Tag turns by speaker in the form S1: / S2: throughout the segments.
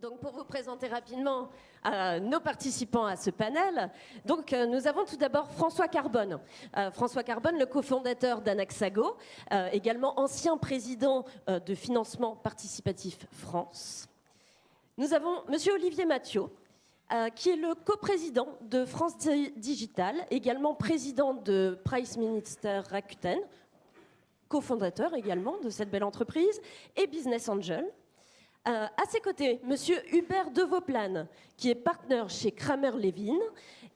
S1: Donc, pour vous présenter rapidement nos participants à ce panel, donc, nous avons tout d'abord François Carbone. François Carbone, le cofondateur d'Anaxago, également ancien président de Financement Participatif France. Nous avons Monsieur Olivier Mathieu, qui est le coprésident de France Digital, également président de Priceminister Rakuten, cofondateur également de cette belle entreprise, et business angel. À ses côtés, Monsieur Hubert de Vauplane, qui est partenaire chez Kramer-Levin,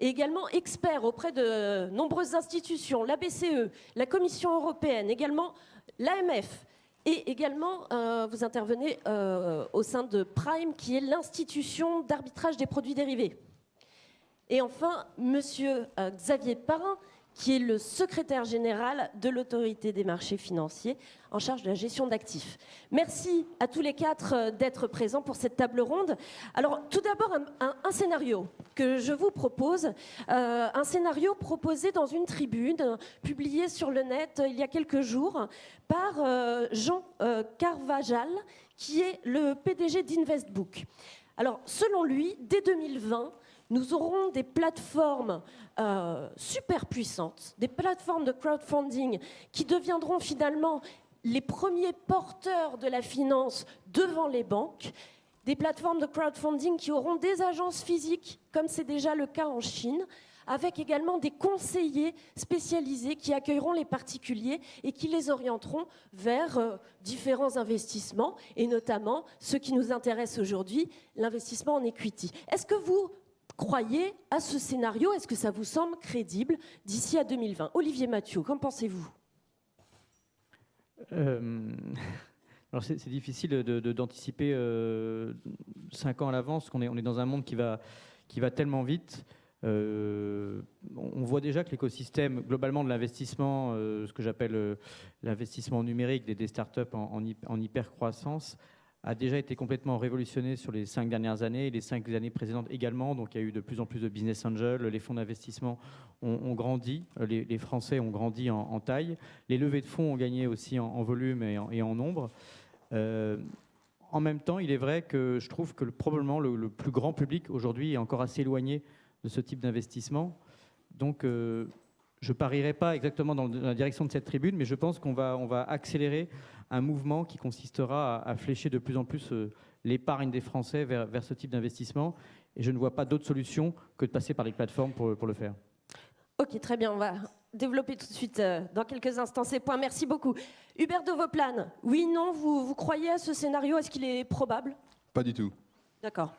S1: et également expert auprès de nombreuses institutions, la BCE, la Commission européenne, également l'AMF, et également vous intervenez au sein de Prime, qui est l'institution d'arbitrage des produits dérivés. Et enfin, Monsieur Xavier Parrain, qui est le secrétaire général de l'autorité des marchés financiers en charge de la gestion d'actifs. Merci à tous les quatre d'être présents pour cette table ronde. Alors, tout d'abord, un scénario que je vous propose, un scénario proposé dans une tribune publiée sur le net il y a quelques jours par Jean Carvajal, qui est le PDG d'Investbook. Alors, selon lui, dès 2020, nous aurons des plateformes super puissantes, des plateformes de crowdfunding qui deviendront finalement les premiers porteurs de la finance devant les banques, des plateformes de crowdfunding qui auront des agences physiques, comme c'est déjà le cas en Chine, avec également des conseillers spécialisés qui accueilleront les particuliers et qui les orienteront vers différents investissements, et notamment ce qui nous intéresse aujourd'hui, l'investissement en equity. Est-ce que vous croyez à ce scénario? Est-ce que ça vous semble crédible d'ici à 2020? Olivier Mathieu, qu'en pensez-vous?
S2: Alors c'est difficile d'anticiper 5 ans à l'avance, qu'on on est dans un monde qui va tellement vite. On voit déjà que l'écosystème globalement de l'investissement, ce que j'appelle l'investissement numérique des startups en hyper-croissance, a déjà été complètement révolutionné sur les 5 dernières années et les 5 années précédentes également. Donc il y a eu de plus en plus de business angels, les fonds d'investissement ont grandi, les Français ont grandi en taille, les levées de fonds ont gagné aussi en volume et en nombre. En même temps, il est vrai que je trouve que probablement le plus grand public aujourd'hui est encore assez éloigné de ce type d'investissement. Donc je ne parierai pas exactement dans la direction de cette tribune, mais je pense qu'on va accélérer un mouvement qui consistera à flécher de plus en plus l'épargne des Français vers ce type d'investissement. Et je ne vois pas d'autre solution que de passer par les plateformes pour le faire.
S1: Ok, très bien. On va développer tout de suite dans quelques instants ces points. Merci beaucoup. Hubert de Vauplane, oui, non, vous croyez à ce scénario? Est-ce qu'il est probable?
S3: Pas du tout.
S1: D'accord.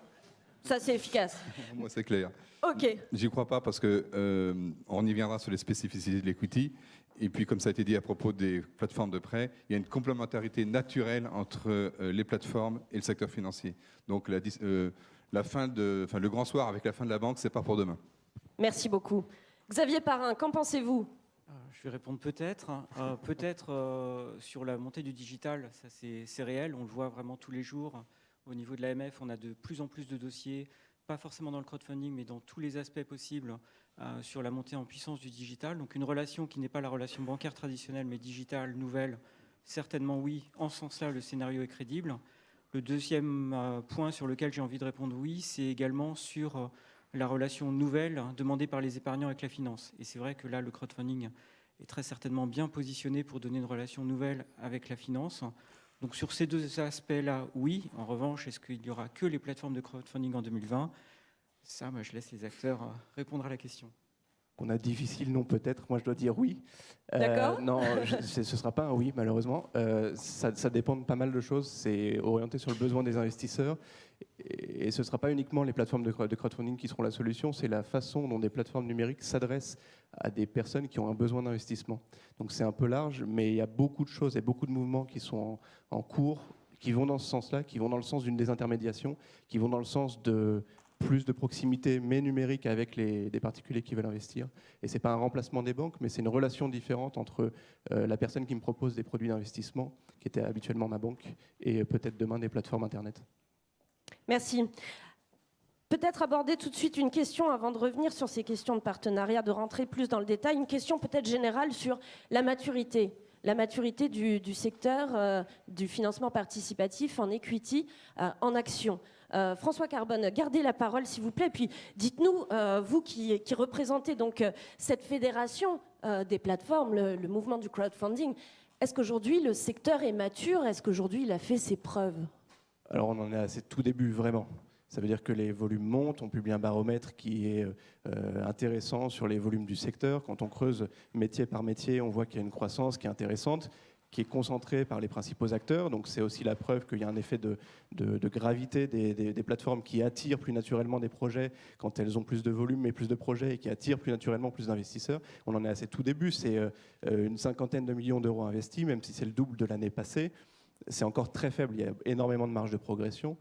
S1: Ça, c'est efficace.
S3: Moi, c'est clair.
S1: Ok.
S3: J'y crois pas parce que on y viendra sur les spécificités de l'equity. Et puis, comme ça a été dit à propos des plateformes de prêt, il y a une complémentarité naturelle entre les plateformes et le secteur financier. Donc, le grand soir avec la fin de la banque, c'est pas pour demain.
S1: Merci beaucoup. Xavier Parrain, qu'en pensez-vous?
S4: Je vais répondre peut-être. Sur la montée du digital, ça c'est réel. On le voit vraiment tous les jours. Au niveau de l'AMF, on a de plus en plus de dossiers, pas forcément dans le crowdfunding, mais dans tous les aspects possibles sur la montée en puissance du digital. Donc une relation qui n'est pas la relation bancaire traditionnelle, mais digitale, nouvelle, certainement oui. En ce sens-là, le scénario est crédible. Le deuxième point sur lequel j'ai envie de répondre oui, c'est également sur la relation nouvelle demandée par les épargnants avec la finance. Et c'est vrai que là, le crowdfunding est très certainement bien positionné pour donner une relation nouvelle avec la finance. Donc sur ces deux aspects-là, oui. En revanche, est-ce qu'il n'y aura que les plateformes de crowdfunding en 2020? Ça, moi, je laisse les acteurs répondre à la question.
S5: On a difficile, non peut-être. Moi, je dois dire oui.
S1: D'accord.
S5: Non, ce ne sera pas un oui, malheureusement. Ça dépend de pas mal de choses. C'est orienté sur le besoin des investisseurs. Et ce ne sera pas uniquement les plateformes de crowdfunding qui seront la solution. C'est la façon dont des plateformes numériques s'adressent à des personnes qui ont un besoin d'investissement. Donc c'est un peu large, mais il y a beaucoup de choses et beaucoup de mouvements qui sont en cours, qui vont dans ce sens-là, qui vont dans le sens d'une désintermédiation, qui vont dans le sens de plus de proximité, mais numérique, avec des particuliers qui veulent investir. Et ce n'est pas un remplacement des banques, mais c'est une relation différente entre la personne qui me propose des produits d'investissement, qui était habituellement ma banque, et peut-être demain des plateformes Internet.
S1: Merci. Peut-être aborder tout de suite une question avant de revenir sur ces questions de partenariat, de rentrer plus dans le détail. Une question peut-être générale sur la maturité du secteur du financement participatif en equity, en action. François Carbone, gardez la parole s'il vous plaît. Puis dites-nous, vous qui représentez donc cette fédération des plateformes, le mouvement du crowdfunding, est-ce qu'aujourd'hui le secteur est mature? Est-ce qu'aujourd'hui il a fait ses preuves?
S5: Alors on en est à ses tout débuts, vraiment. Ça veut dire que les volumes montent, on publie un baromètre qui est intéressant sur les volumes du secteur. Quand on creuse métier par métier, on voit qu'il y a une croissance qui est intéressante, qui est concentrée par les principaux acteurs. Donc c'est aussi la preuve qu'il y a un effet de gravité des plateformes qui attirent plus naturellement des projets quand elles ont plus de volume et plus de projets et qui attirent plus naturellement plus d'investisseurs. On en est à ses tout débuts, c'est une 50aine de millions d'euros investis, même si c'est le double de l'année passée. C'est encore très faible, il y a énormément de marge de progression.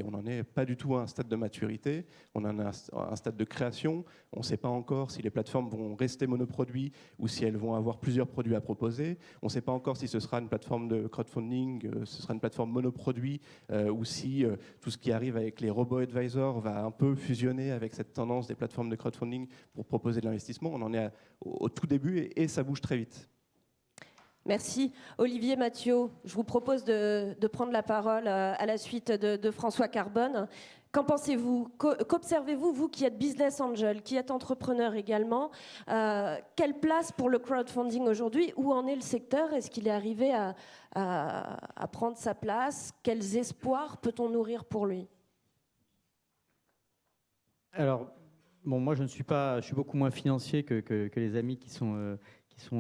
S5: On n'en est pas du tout à un stade de maturité, on en est à un stade de création. On ne sait pas encore si les plateformes vont rester monoproduits ou si elles vont avoir plusieurs produits à proposer. On ne sait pas encore si ce sera une plateforme de crowdfunding, ce sera une plateforme monoproduit ou si tout ce qui arrive avec les robo-advisors va un peu fusionner avec cette tendance des plateformes de crowdfunding pour proposer de l'investissement. On en est au tout début et ça bouge très vite.
S1: Merci. Olivier Mathieu, je vous propose de prendre la parole à la suite de François Carbone. Qu'en pensez-vous? Qu'observez-vous, vous qui êtes business angel, qui êtes entrepreneur également? Quelle place pour le crowdfunding aujourd'hui? Où en est le secteur? Est-ce qu'il est arrivé à prendre sa place? Quels espoirs peut-on nourrir pour lui?
S2: Alors, bon, moi je suis beaucoup moins financier que les amis qui sont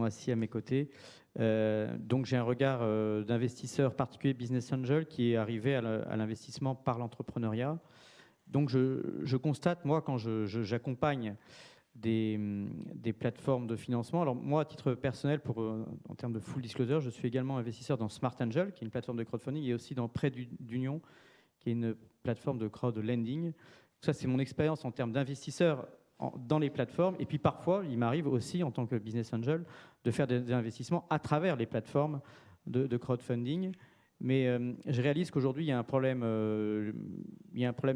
S2: assis à mes côtés. Donc j'ai un regard d'investisseur particulier business angel qui est arrivé à l'investissement par l'entrepreneuriat. Donc je constate, moi, quand j'accompagne des plateformes de financement, alors moi, à titre personnel, en termes de full disclosure, je suis également investisseur dans Smart Angel, qui est une plateforme de crowdfunding, et aussi dans Prêt d'Union, qui est une plateforme de crowd lending. Ça, c'est mon expérience en termes d'investisseur dans les plateformes. Et puis parfois, il m'arrive aussi, en tant que business angel, de faire des investissements à travers les plateformes de crowdfunding. Mais je réalise qu'aujourd'hui, il y a un problème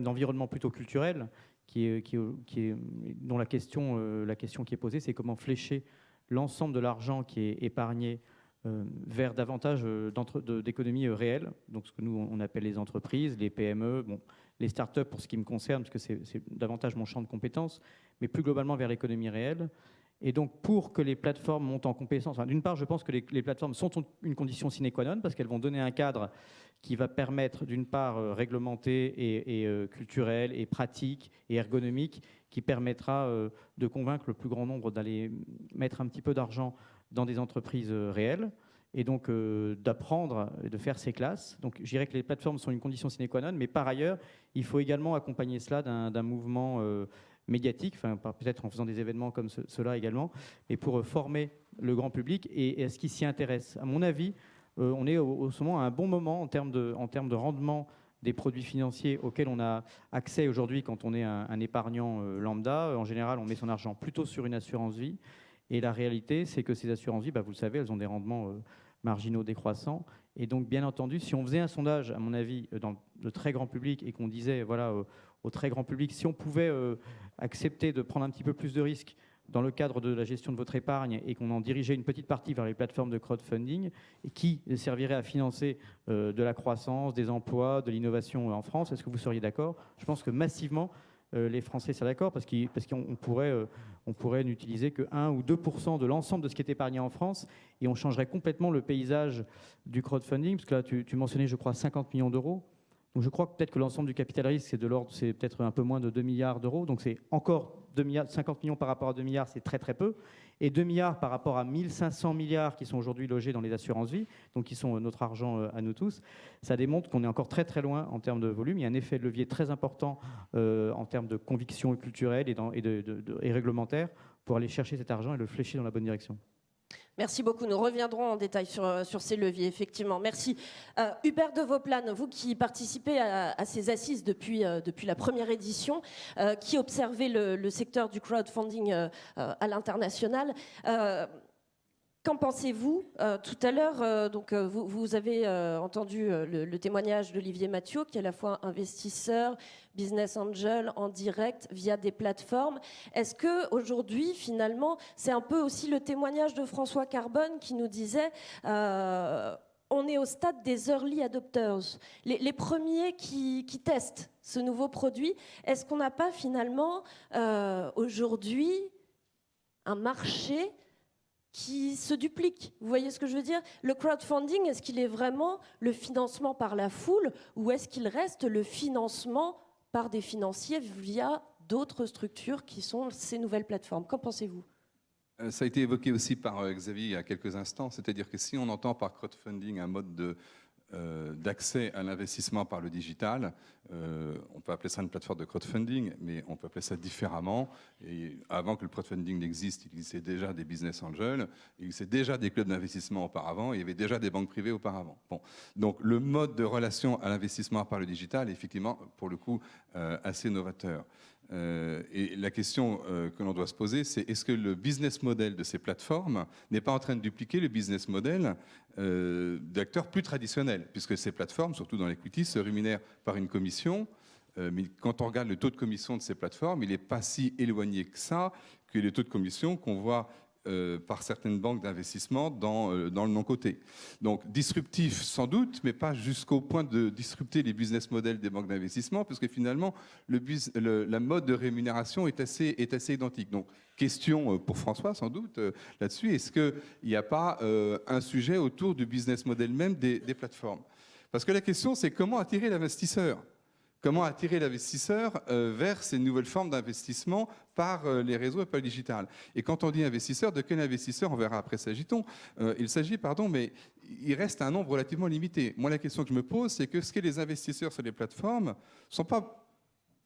S2: d'environnement plutôt culturel dont la question qui est posée, c'est comment flécher l'ensemble de l'argent qui est épargné vers davantage d'économies réelles, donc ce que nous on appelle les entreprises, les PME, bon, les startups pour ce qui me concerne, parce que c'est davantage mon champ de compétences, mais plus globalement vers l'économie réelle. Et donc, pour que les plateformes montent en compétences, d'une part, je pense que les plateformes sont une condition sine qua non, parce qu'elles vont donner un cadre qui va permettre, d'une part, réglementé et culturel et pratique et ergonomique, qui permettra de convaincre le plus grand nombre d'aller mettre un petit peu d'argent dans des entreprises réelles, et donc d'apprendre et de faire ses classes. Donc je dirais que les plateformes sont une condition sine qua non, mais par ailleurs, il faut également accompagner cela d'un mouvement médiatique, enfin, peut-être en faisant des événements comme cela également, mais pour former le grand public et à ce qui s'y intéresse. À mon avis, on est au moment à un bon moment en termes de rendement des produits financiers auxquels on a accès aujourd'hui quand on est un épargnant lambda. En général, on met son argent plutôt sur une assurance vie. Et la réalité, c'est que ces assurances-vie, vous le savez, elles ont des rendements marginaux décroissants. Et donc, bien entendu, si on faisait un sondage, à mon avis, dans le très grand public, et qu'on disait voilà, au très grand public, si on pouvait accepter de prendre un petit peu plus de risques dans le cadre de la gestion de votre épargne et qu'on en dirigeait une petite partie vers les plateformes de crowdfunding et qui servirait à financer de la croissance, des emplois, de l'innovation en France, est-ce que vous seriez d'accord? Je pense que massivement, les Français seraient d'accord parce qu'on pourrait n'utiliser que 1 ou 2% de l'ensemble de ce qui est épargné en France et on changerait complètement le paysage du crowdfunding, parce que là, tu mentionnais, je crois, 50 millions d'euros. Donc je crois peut-être que l'ensemble du capital risque, c'est peut-être un peu moins de 2 milliards d'euros. Donc c'est encore 50 millions par rapport à 2 milliards, c'est très très peu. Et 2 milliards par rapport à 1500 milliards qui sont aujourd'hui logés dans les assurances-vie, donc qui sont notre argent à nous tous, ça démontre qu'on est encore très très loin en termes de volume. Il y a un effet de levier très important en termes de conviction culturelle et réglementaire pour aller chercher cet argent et le flécher dans la bonne direction.
S1: Merci beaucoup. Nous reviendrons en détail sur ces leviers, effectivement. Merci. Hubert de Vauplane, vous qui participez à ces assises depuis la première édition, qui observez le secteur du crowdfunding à l'international, qu'en pensez-vous? Tout à l'heure, vous avez entendu le témoignage d'Olivier Mathieu, qui est à la fois investisseur, business angel en direct via des plateformes. Est-ce qu'aujourd'hui, finalement, c'est un peu aussi le témoignage de François Carbone qui nous disait on est au stade des early adopters, les premiers qui testent ce nouveau produit. Est-ce qu'on n'a pas finalement aujourd'hui un marché qui se duplique? Vous voyez ce que je veux dire? Le crowdfunding, est-ce qu'il est vraiment le financement par la foule ou est-ce qu'il reste le financement par des financiers via d'autres structures qui sont ces nouvelles plateformes? Qu'en pensez-vous?
S3: Ça a été évoqué aussi par Xavier il y a quelques instants, c'est-à-dire que si on entend par crowdfunding un mode d'accès à l'investissement par le digital, on peut appeler ça une plateforme de crowdfunding, mais on peut appeler ça différemment. Et avant que le crowdfunding n'existe, il existait déjà des business angels, il existait déjà des clubs d'investissement auparavant, il y avait déjà des banques privées auparavant. Bon. Donc le mode de relation à l'investissement par le digital est effectivement, pour le coup, assez novateur. Et la question que l'on doit se poser, c'est est-ce que le business model de ces plateformes n'est pas en train de dupliquer le business model d'acteurs plus traditionnels, puisque ces plateformes, surtout dans l'equity, se rémunèrent par une commission. Mais quand on regarde le taux de commission de ces plateformes, il n'est pas si éloigné que ça que les taux de commission qu'on voit par certaines banques d'investissement dans le non-coté. Donc disruptif sans doute, mais pas jusqu'au point de disrupter les business models des banques d'investissement, parce que finalement, la mode de rémunération est assez identique. Donc question pour François sans doute là-dessus, est-ce qu'il n'y a pas un sujet autour du business model même des plateformes? Parce que la question, c'est comment attirer l'investisseur? Comment attirer l'investisseur vers ces nouvelles formes d'investissement par les réseaux et par le digital? Et quand on dit investisseur, de quel investisseur? On verra après, il s'agit, mais il reste un nombre relativement limité. Moi, la question que je me pose, c'est que est-ce que les investisseurs sur les plateformes ne sont pas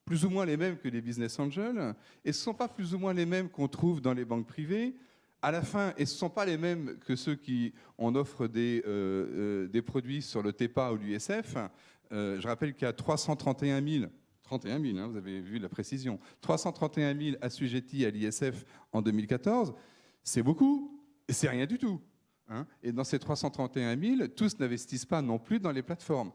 S3: plus ou moins les mêmes que les business angels? Et ce ne sont pas plus ou moins les mêmes qu'on trouve dans les banques privées? À la fin, et ce ne sont pas les mêmes que ceux qui en offrent des produits sur le TEPA ou l'USF. Je rappelle qu'il y a 331 000, vous avez vu la précision, 331 000 assujettis à l'ISF en 2014. C'est beaucoup, et c'est rien du tout. Hein. Et dans ces 331 000, tous n'investissent pas non plus dans les plateformes.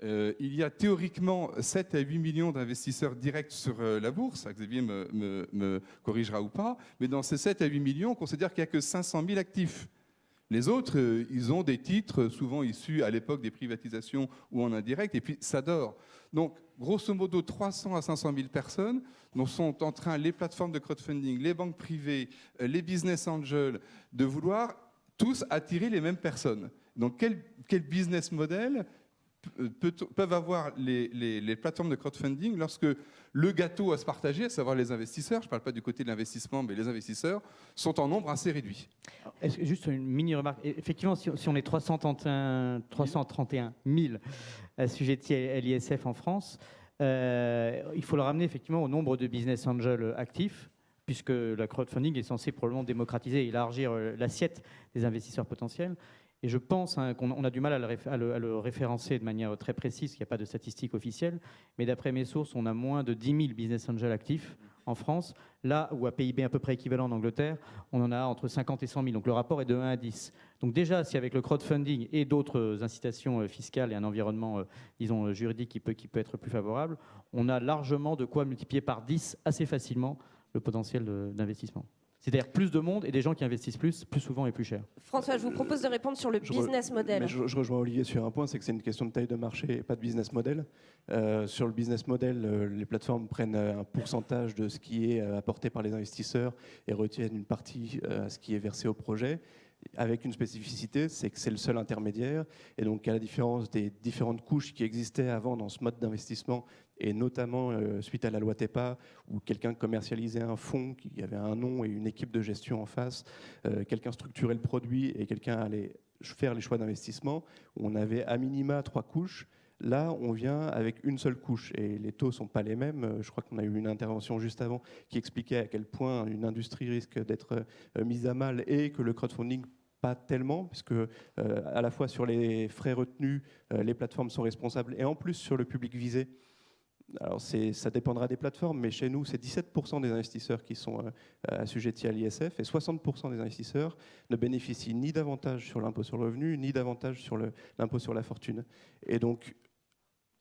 S3: Il y a théoriquement 7 à 8 millions d'investisseurs directs sur la bourse. Xavier me corrigera ou pas. Mais dans ces 7 à 8 millions, on considère qu'il n'y a que 500 000 actifs. Les autres, ils ont des titres souvent issus à l'époque des privatisations ou en indirect, et puis ça dort. Donc, grosso modo, 300 à 500 000 personnes dont sont en train les plateformes de crowdfunding, les banques privées, les business angels, de vouloir tous attirer les mêmes personnes. Donc, quel business model peuvent avoir les plateformes de crowdfunding lorsque le gâteau à se partager, à savoir les investisseurs, je ne parle pas du côté de l'investissement, mais les investisseurs, sont en nombre assez réduit.
S2: Juste une mini remarque. Effectivement, si on est 331 000 assujettis à l'ISF en France, il faut le ramener effectivement au nombre de business angels actifs, puisque la crowdfunding est censée probablement démocratiser et élargir l'assiette des investisseurs potentiels. Et je pense qu'on a du mal à le référencer de manière très précise, il n'y a pas de statistiques officielles, mais d'après mes sources, on a moins de 10 000 business angels actifs en France, là où à PIB à peu près équivalent en Angleterre, on en a entre 50 et 100 000. Donc le rapport est de 1 à 10. Donc déjà, si avec le crowdfunding et d'autres incitations fiscales et un environnement, disons, juridique qui peut être plus favorable, on a largement de quoi multiplier par 10 assez facilement le potentiel d'investissement. C'est-à-dire plus de monde et des gens qui investissent plus souvent et plus cher.
S1: François, je vous propose de répondre sur le business model.
S5: Je rejoins Olivier sur un point, c'est que c'est une question de taille de marché et pas de business model. Sur le business model, les plateformes prennent un pourcentage de ce qui est apporté par les investisseurs et retiennent une partie à ce qui est versé au projet, avec une spécificité, c'est que c'est le seul intermédiaire. Et donc, à la différence des différentes couches qui existaient avant dans ce mode d'investissement, et notamment suite à la loi TEPA, où quelqu'un commercialisait un fonds qui avait un nom et une équipe de gestion en face, quelqu'un structurait le produit et quelqu'un allait faire les choix d'investissement, on avait à minima 3 couches. Là, on vient avec une seule couche et les taux ne sont pas les mêmes. Je crois qu'on a eu une intervention juste avant qui expliquait à quel point une industrie risque d'être mise à mal et que le crowdfunding, pas tellement, puisque à la fois sur les frais retenus, les plateformes sont responsables et en plus sur le public visé. Alors ça dépendra des plateformes, mais chez nous, c'est 17% des investisseurs qui sont assujettis à l'ISF et 60% des investisseurs ne bénéficient ni d'avantages sur l'impôt sur le revenu, ni d'avantages sur l'impôt sur la fortune. Et donc,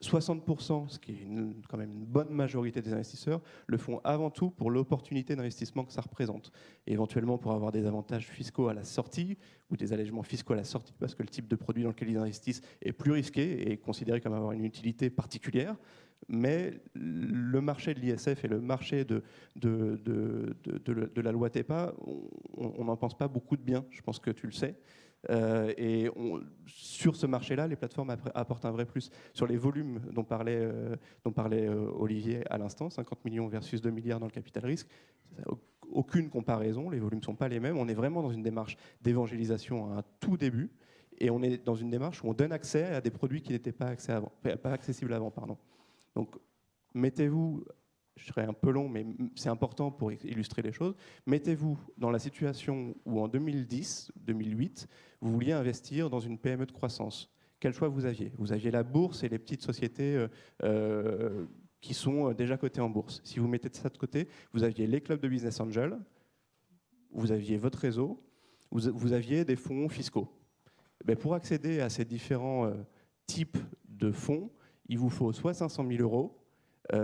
S5: 60%, ce qui est quand même une bonne majorité des investisseurs, le font avant tout pour l'opportunité d'investissement que ça représente. Et éventuellement pour avoir des avantages fiscaux à la sortie ou des allègements fiscaux à la sortie, parce que le type de produit dans lequel ils investissent est plus risqué et considéré comme avoir une utilité particulière. Mais le marché de l'ISF et le marché de la loi TEPA, on n'en pense pas beaucoup de bien, je pense que tu le sais. Sur ce marché-là, les plateformes apportent un vrai plus. Sur les volumes dont parlait Olivier à l'instant, 50 millions versus 2 milliards dans le capital risque, aucune comparaison, les volumes ne sont pas les mêmes. On est vraiment dans une démarche d'évangélisation à un tout début, et on est dans une démarche où on donne accès à des produits qui n'étaient pas accessibles avant. Donc, mettez-vous, je serai un peu long, mais c'est important pour illustrer les choses, mettez-vous dans la situation où en 2010, 2008, vous vouliez investir dans une PME de croissance. Quel choix vous aviez ? Vous aviez la bourse et les petites sociétés qui sont déjà cotées en bourse. Si vous mettez ça de côté, vous aviez les clubs de business angel, vous aviez votre réseau, vous aviez des fonds fiscaux. Mais pour accéder à ces différents types de fonds, il vous faut soit 500 000 euros,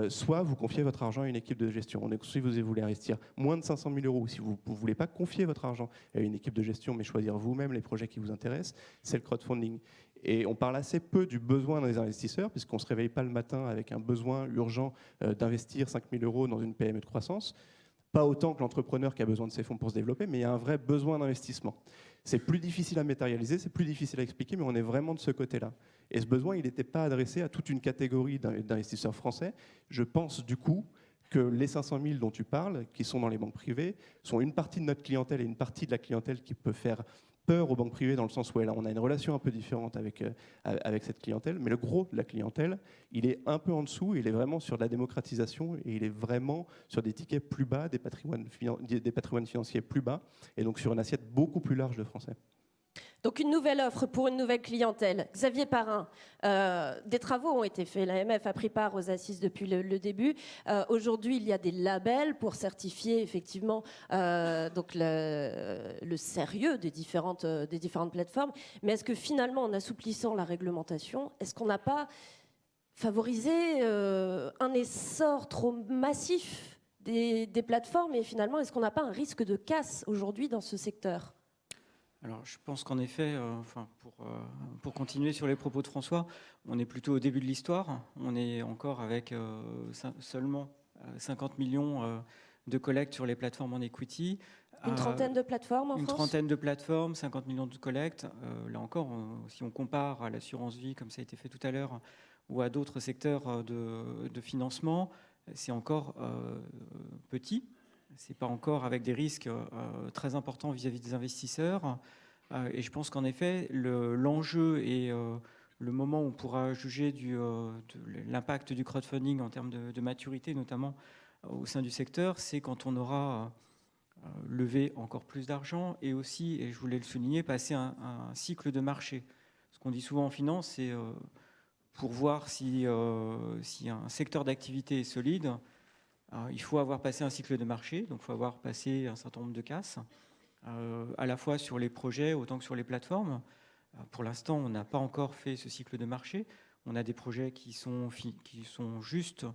S5: soit vous confiez votre argent à une équipe de gestion. Si vous voulez investir moins de 500 000 euros, si vous ne voulez pas confier votre argent à une équipe de gestion, mais choisir vous-même les projets qui vous intéressent, c'est le crowdfunding. Et on parle assez peu du besoin des investisseurs, puisqu'on ne se réveille pas le matin avec un besoin urgent d'investir 5 000 euros dans une PME de croissance. Pas autant que l'entrepreneur qui a besoin de ces fonds pour se développer, mais il y a un vrai besoin d'investissement. C'est plus difficile à matérialiser, c'est plus difficile à expliquer, mais on est vraiment de ce côté-là. Et ce besoin, il n'était pas adressé à toute une catégorie d'investisseurs français. Je pense du coup que les 500 000 dont tu parles, qui sont dans les banques privées, sont une partie de notre clientèle et une partie de la clientèle qui peut faire peur aux banques privées dans le sens où on a une relation un peu différente avec cette clientèle, mais le gros de la clientèle, il est un peu en dessous, il est vraiment sur de la démocratisation et il est vraiment sur des tickets plus bas, des patrimoines financiers plus bas, et donc sur une assiette beaucoup plus large de Français.
S1: Donc une nouvelle offre pour une nouvelle clientèle. Xavier Parrain, des travaux ont été faits. L'AMF a pris part aux assises depuis le début. Aujourd'hui, il y a des labels pour certifier effectivement donc le sérieux des différentes plateformes. Mais est-ce que finalement, en assouplissant la réglementation, est-ce qu'on n'a pas favorisé un essor trop massif des plateformes, et finalement, est-ce qu'on n'a pas un risque de casse aujourd'hui dans ce secteur ?
S4: Alors, je pense qu'en effet, pour continuer sur les propos de François, on est plutôt au début de l'histoire. On est encore avec seulement 50 millions de collectes sur les plateformes en equity.
S1: Une trentaine de plateformes en France ?
S4: Une trentaine de plateformes, 50 millions de collectes. Là encore, si on compare à l'assurance vie, comme ça a été fait tout à l'heure, ou à d'autres secteurs de financement, c'est encore petit. Ce n'est pas encore avec des risques très importants vis-à-vis des investisseurs. Et je pense qu'en effet, l'enjeu et le moment où on pourra juger de l'impact du crowdfunding en termes de maturité, notamment au sein du secteur, c'est quand on aura levé encore plus d'argent et aussi, et je voulais le souligner, passer un cycle de marché. Ce qu'on dit souvent en finance, c'est pour voir si un secteur d'activité est solide, il faut avoir passé un cycle de marché, donc il faut avoir passé un certain nombre de casses, à la fois sur les projets autant que sur les plateformes. Pour l'instant, on n'a pas encore fait ce cycle de marché. On a des projets qui sont juste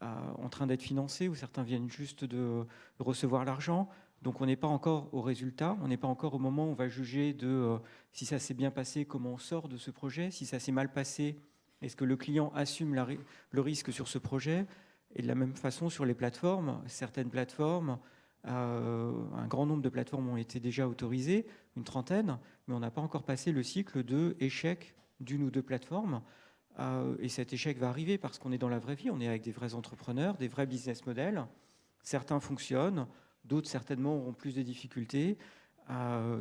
S4: en train d'être financés, ou certains viennent juste de recevoir l'argent. Donc on n'est pas encore au résultat, on n'est pas encore au moment où on va juger de si ça s'est bien passé, comment on sort de ce projet, si ça s'est mal passé, est-ce que le client assume le risque sur ce projet. Et de la même façon, sur les plateformes, certaines plateformes, un grand nombre de plateformes ont été déjà autorisées, une trentaine, mais on n'a pas encore passé le cycle de échec d'une ou deux plateformes. Et cet échec va arriver parce qu'on est dans la vraie vie, on est avec des vrais entrepreneurs, des vrais business models. Certains fonctionnent, d'autres certainement auront plus de difficultés.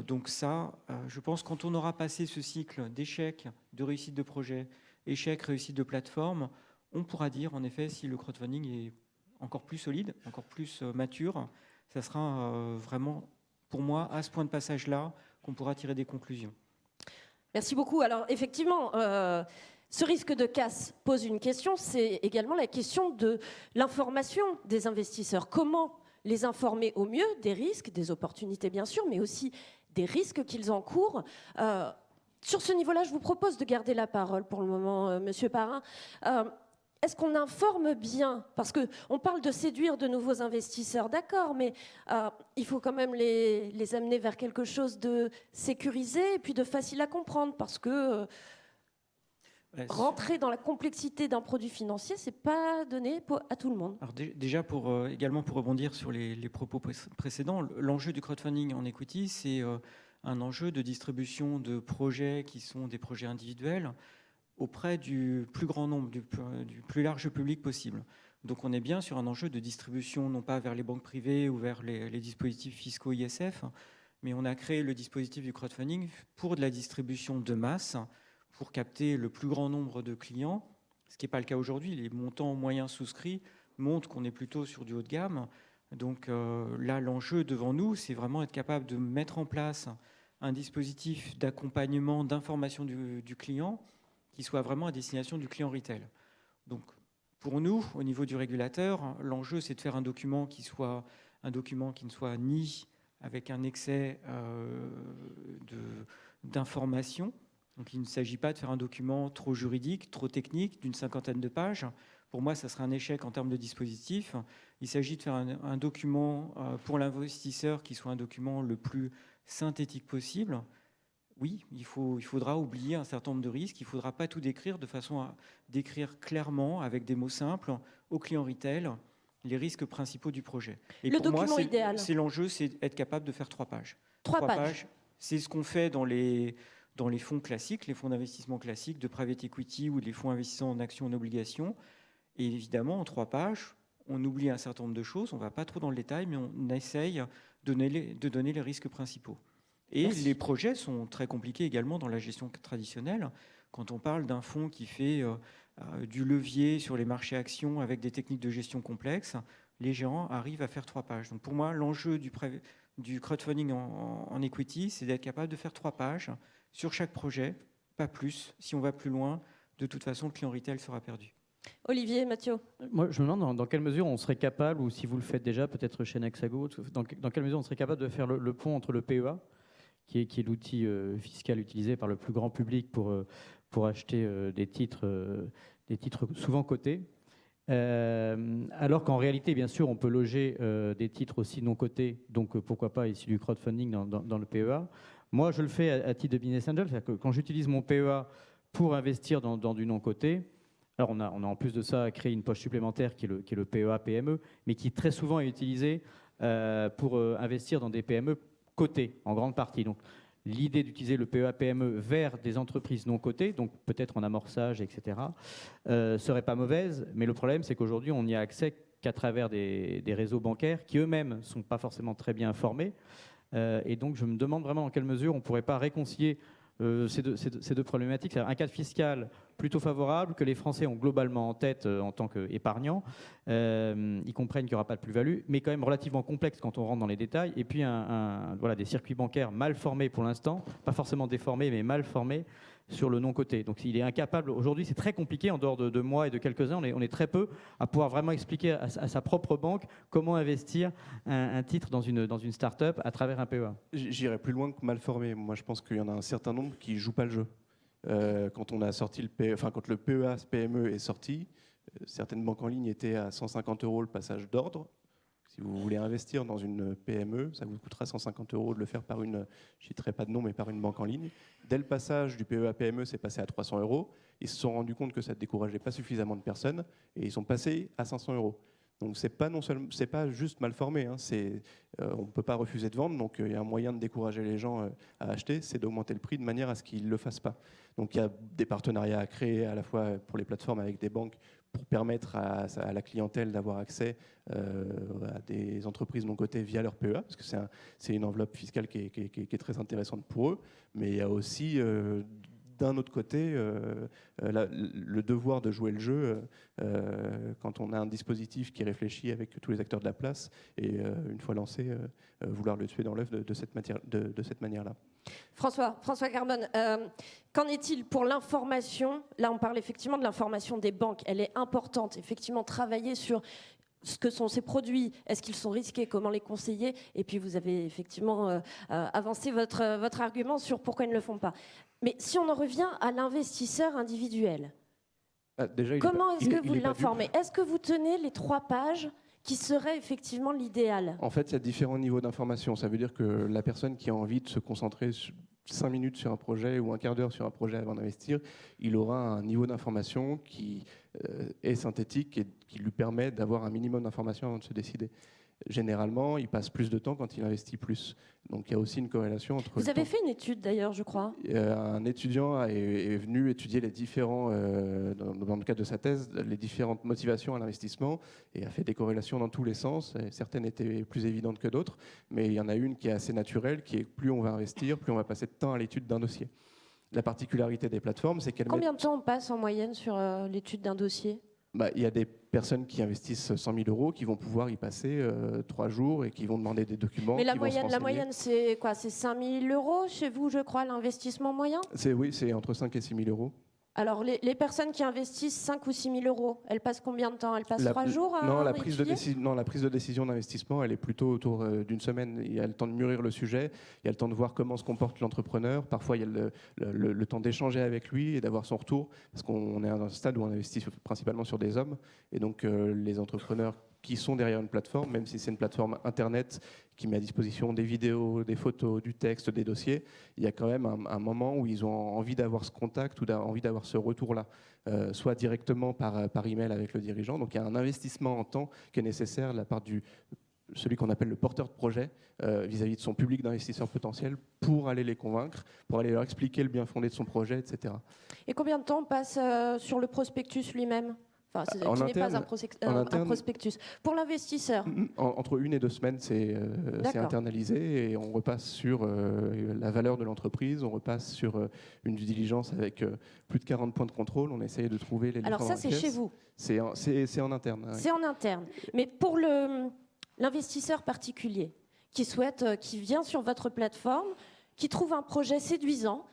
S4: Donc ça, je pense quand on aura passé ce cycle d'échec, de réussite de projet, échec, réussite de plateforme, on pourra dire en effet si le crowdfunding est encore plus solide, encore plus mature. Ça sera vraiment, pour moi, à ce point de passage-là, qu'on pourra tirer des conclusions.
S1: Merci beaucoup. Alors effectivement, ce risque de casse pose une question, c'est également la question de l'information des investisseurs. Comment les informer au mieux des risques, des opportunités bien sûr, mais aussi des risques qu'ils encourent. Sur ce niveau-là, je vous propose de garder la parole pour le moment, Monsieur Parrain. Est-ce qu'on informe bien? Parce qu'on parle de séduire de nouveaux investisseurs, d'accord, mais il faut quand même les amener vers quelque chose de sécurisé et puis de facile à comprendre, parce que rentrer dans la complexité d'un produit financier, c'est pas donné à tout le monde.
S4: Alors déjà, également pour rebondir sur les propos précédents, l'enjeu du crowdfunding en equity, c'est un enjeu de distribution de projets qui sont des projets individuels auprès du plus grand nombre, du plus large public possible. Donc on est bien sur un enjeu de distribution, non pas vers les banques privées ou vers les dispositifs fiscaux ISF, mais on a créé le dispositif du crowdfunding pour de la distribution de masse, pour capter le plus grand nombre de clients, ce qui n'est pas le cas aujourd'hui. Les montants moyens souscrits montrent qu'on est plutôt sur du haut de gamme. Donc là, l'enjeu devant nous, c'est vraiment être capable de mettre en place un dispositif d'accompagnement, d'information du client qui soit vraiment à destination du client retail. Donc pour nous, au niveau du régulateur, l'enjeu, c'est de faire un document qui ne soit ni avec un excès d'informations. Donc il ne s'agit pas de faire un document trop juridique, trop technique, d'une 50aine de pages. Pour moi, ça serait un échec en termes de dispositif. Il s'agit de faire un document pour l'investisseur qui soit un document le plus synthétique possible. Oui, il faudra oublier un certain nombre de risques. Il ne faudra pas tout décrire de façon à décrire clairement, avec des mots simples, au client retail, les risques principaux du projet. Et
S1: le
S4: pour moi,
S1: document idéal.
S4: c'est l'enjeu, c'est être capable de faire 3 pages.
S1: 3 pages.
S4: C'est ce qu'on fait dans les fonds classiques, les fonds d'investissement classiques de private equity ou les fonds investissant en actions, en obligations. Et évidemment, en 3 pages, on oublie un certain nombre de choses. On ne va pas trop dans le détail, mais on essaye de donner les risques principaux. Et
S1: Merci.
S4: Les projets sont très compliqués également dans la gestion traditionnelle. Quand on parle d'un fonds qui fait du levier sur les marchés actions avec des techniques de gestion complexes, les gérants arrivent à faire 3 pages. Donc pour moi, l'enjeu du crowdfunding en equity, c'est d'être capable de faire 3 pages sur chaque projet, pas plus. Si on va plus loin, de toute façon, le client retail sera perdu.
S1: Olivier, Mathieu.
S2: Moi, je me demande dans quelle mesure on serait capable, ou si vous le faites déjà, peut-être chez Nexago, dans quelle mesure on serait capable de faire le pont entre le PEA, qui est l'outil fiscal utilisé par le plus grand public pour acheter des titres souvent cotés, alors qu'en réalité, bien sûr, on peut loger des titres aussi non cotés, donc pourquoi pas issus du crowdfunding dans le PEA. Moi, je le fais à titre de business angel, c'est-à-dire que quand j'utilise mon PEA pour investir dans du non coté, alors on a en plus de ça créé une poche supplémentaire qui est le PEA PME, mais qui très souvent est utilisé pour investir dans des PME cotées en grande partie. Donc l'idée d'utiliser le PEA PME vers des entreprises non cotées, donc peut-être en amorçage, etc., serait pas mauvaise, mais le problème c'est qu'aujourd'hui on n'y a accès qu'à travers des réseaux bancaires qui eux-mêmes ne sont pas forcément très bien formés. Et donc je me demande vraiment dans quelle mesure on ne pourrait pas réconcilier ces deux problématiques. C'est-à-dire un cadre fiscal plutôt favorable que les Français ont globalement en tête en tant qu'épargnants. Ils comprennent qu'il n'y aura pas de plus-value, mais quand même relativement complexe quand on rentre dans les détails. Et puis voilà, des circuits bancaires mal formés pour l'instant, pas forcément déformés, mais mal formés sur le non-coté. Donc il est incapable, aujourd'hui c'est très compliqué, en dehors de moi et de quelques-uns, on est très peu à pouvoir vraiment expliquer à sa propre banque comment investir un titre dans une start-up à travers un PEA.
S5: J'irais plus loin que mal formé. Moi je pense qu'il y en a un certain nombre qui ne jouent pas le jeu. Quand on a sorti quand le PEA PME est sorti, certaines banques en ligne étaient à 150 € le passage d'ordre. Si vous voulez investir dans une PME, ça vous coûtera 150 € de le faire par je ne citerai pas de nom, mais par une banque en ligne. Dès le passage du PEA PME, c'est passé à 300 €. Ils se sont rendus compte que ça ne décourageait pas suffisamment de personnes et ils sont passés à 500 €. Donc c'est pas juste mal formé, hein, on ne peut pas refuser de vendre, donc il y a un moyen de décourager les gens à acheter, c'est d'augmenter le prix de manière à ce qu'ils ne le fassent pas. Donc il y a des partenariats à créer à la fois pour les plateformes avec des banques pour permettre à la clientèle d'avoir accès à des entreprises non cotées via leur PEA, parce que c'est une enveloppe fiscale qui est très intéressante pour eux, mais il y a aussi d'un autre côté, le devoir de jouer le jeu quand on a un dispositif qui réfléchit avec tous les acteurs de la place et une fois lancé, vouloir le tuer dans l'œuf de cette manière-là.
S1: François Carbone, qu'en est-il pour l'information? Là, on parle effectivement de l'information des banques. Elle est importante. Effectivement, travailler sur ce que sont ces produits, est-ce qu'ils sont risqués, comment les conseiller, et puis vous avez effectivement avancé votre argument sur pourquoi ils ne le font pas. Mais si on en revient à l'investisseur individuel,
S5: Déjà,
S1: comment est-ce que vous
S5: il est pas
S1: l'informez? Est-ce que vous tenez les 3 pages qui seraient effectivement l'idéal?
S5: En fait, il y a différents niveaux d'information. Ça veut dire que la personne qui a envie de se concentrer 5 minutes sur un projet ou un quart d'heure sur un projet avant d'investir, il aura un niveau d'information qui est synthétique et qui lui permet d'avoir un minimum d'informations avant de se décider. Généralement, il passe plus de temps quand il investit plus. Donc il y a aussi une corrélation entre...
S1: Vous avez fait une étude d'ailleurs, je crois.
S5: Un étudiant est venu étudier les différents, dans le cadre de sa thèse, les différentes motivations à l'investissement et a fait des corrélations dans tous les sens. Et certaines étaient plus évidentes que d'autres, mais il y en a une qui est assez naturelle, qui est plus on va investir, plus on va passer de temps à l'étude d'un dossier. La particularité des plateformes, c'est qu'elles
S1: Combien de temps on passe en moyenne sur l'étude d'un dossier?
S5: Il y a des personnes qui investissent 100 000 euros qui vont pouvoir y passer 3 jours et qui vont demander des documents.
S1: Mais la
S5: qui vont se renseigner.
S1: moyenne, c'est quoi? C'est 5 000 euros chez vous, je crois, l'investissement moyen?
S5: Oui, c'est entre 5 et 6 000 euros.
S1: Alors, les personnes qui investissent 5 ou 6 000 euros, elles passent combien de temps? Elles passent 3 jours à
S5: Non, la prise de
S1: étudier
S5: décision d'investissement, elle est plutôt autour d'une semaine. Il y a le temps de mûrir le sujet, il y a le temps de voir comment se comporte l'entrepreneur. Parfois, il y a le temps d'échanger avec lui et d'avoir son retour, parce qu'on est à un stade où on investit principalement sur des hommes. Et donc, les entrepreneurs qui sont derrière une plateforme, même si c'est une plateforme Internet qui met à disposition des vidéos, des photos, du texte, des dossiers, il y a quand même un moment où ils ont envie d'avoir ce contact ou envie d'avoir ce retour-là, soit directement par email avec le dirigeant. Donc il y a un investissement en temps qui est nécessaire de la part celui qu'on appelle le porteur de projet vis-à-vis de son public d'investisseurs potentiels pour aller les convaincre, pour aller leur expliquer le bien fondé de son projet, etc.
S1: Et combien de temps on passe sur le prospectus lui-même? Enfin, qui n'est pas un prospectus. Pour l'investisseur,
S5: Entre 1 et 2 semaines, c'est internalisé et on repasse sur la valeur de l'entreprise, on repasse sur une due diligence avec plus de 40 points de contrôle, on essaye de trouver les...
S1: alors ça c'est chez vous?
S5: C'est en interne. Oui.
S1: C'est en interne. Mais pour l'investisseur particulier qui vient sur votre plateforme, qui trouve un projet séduisant,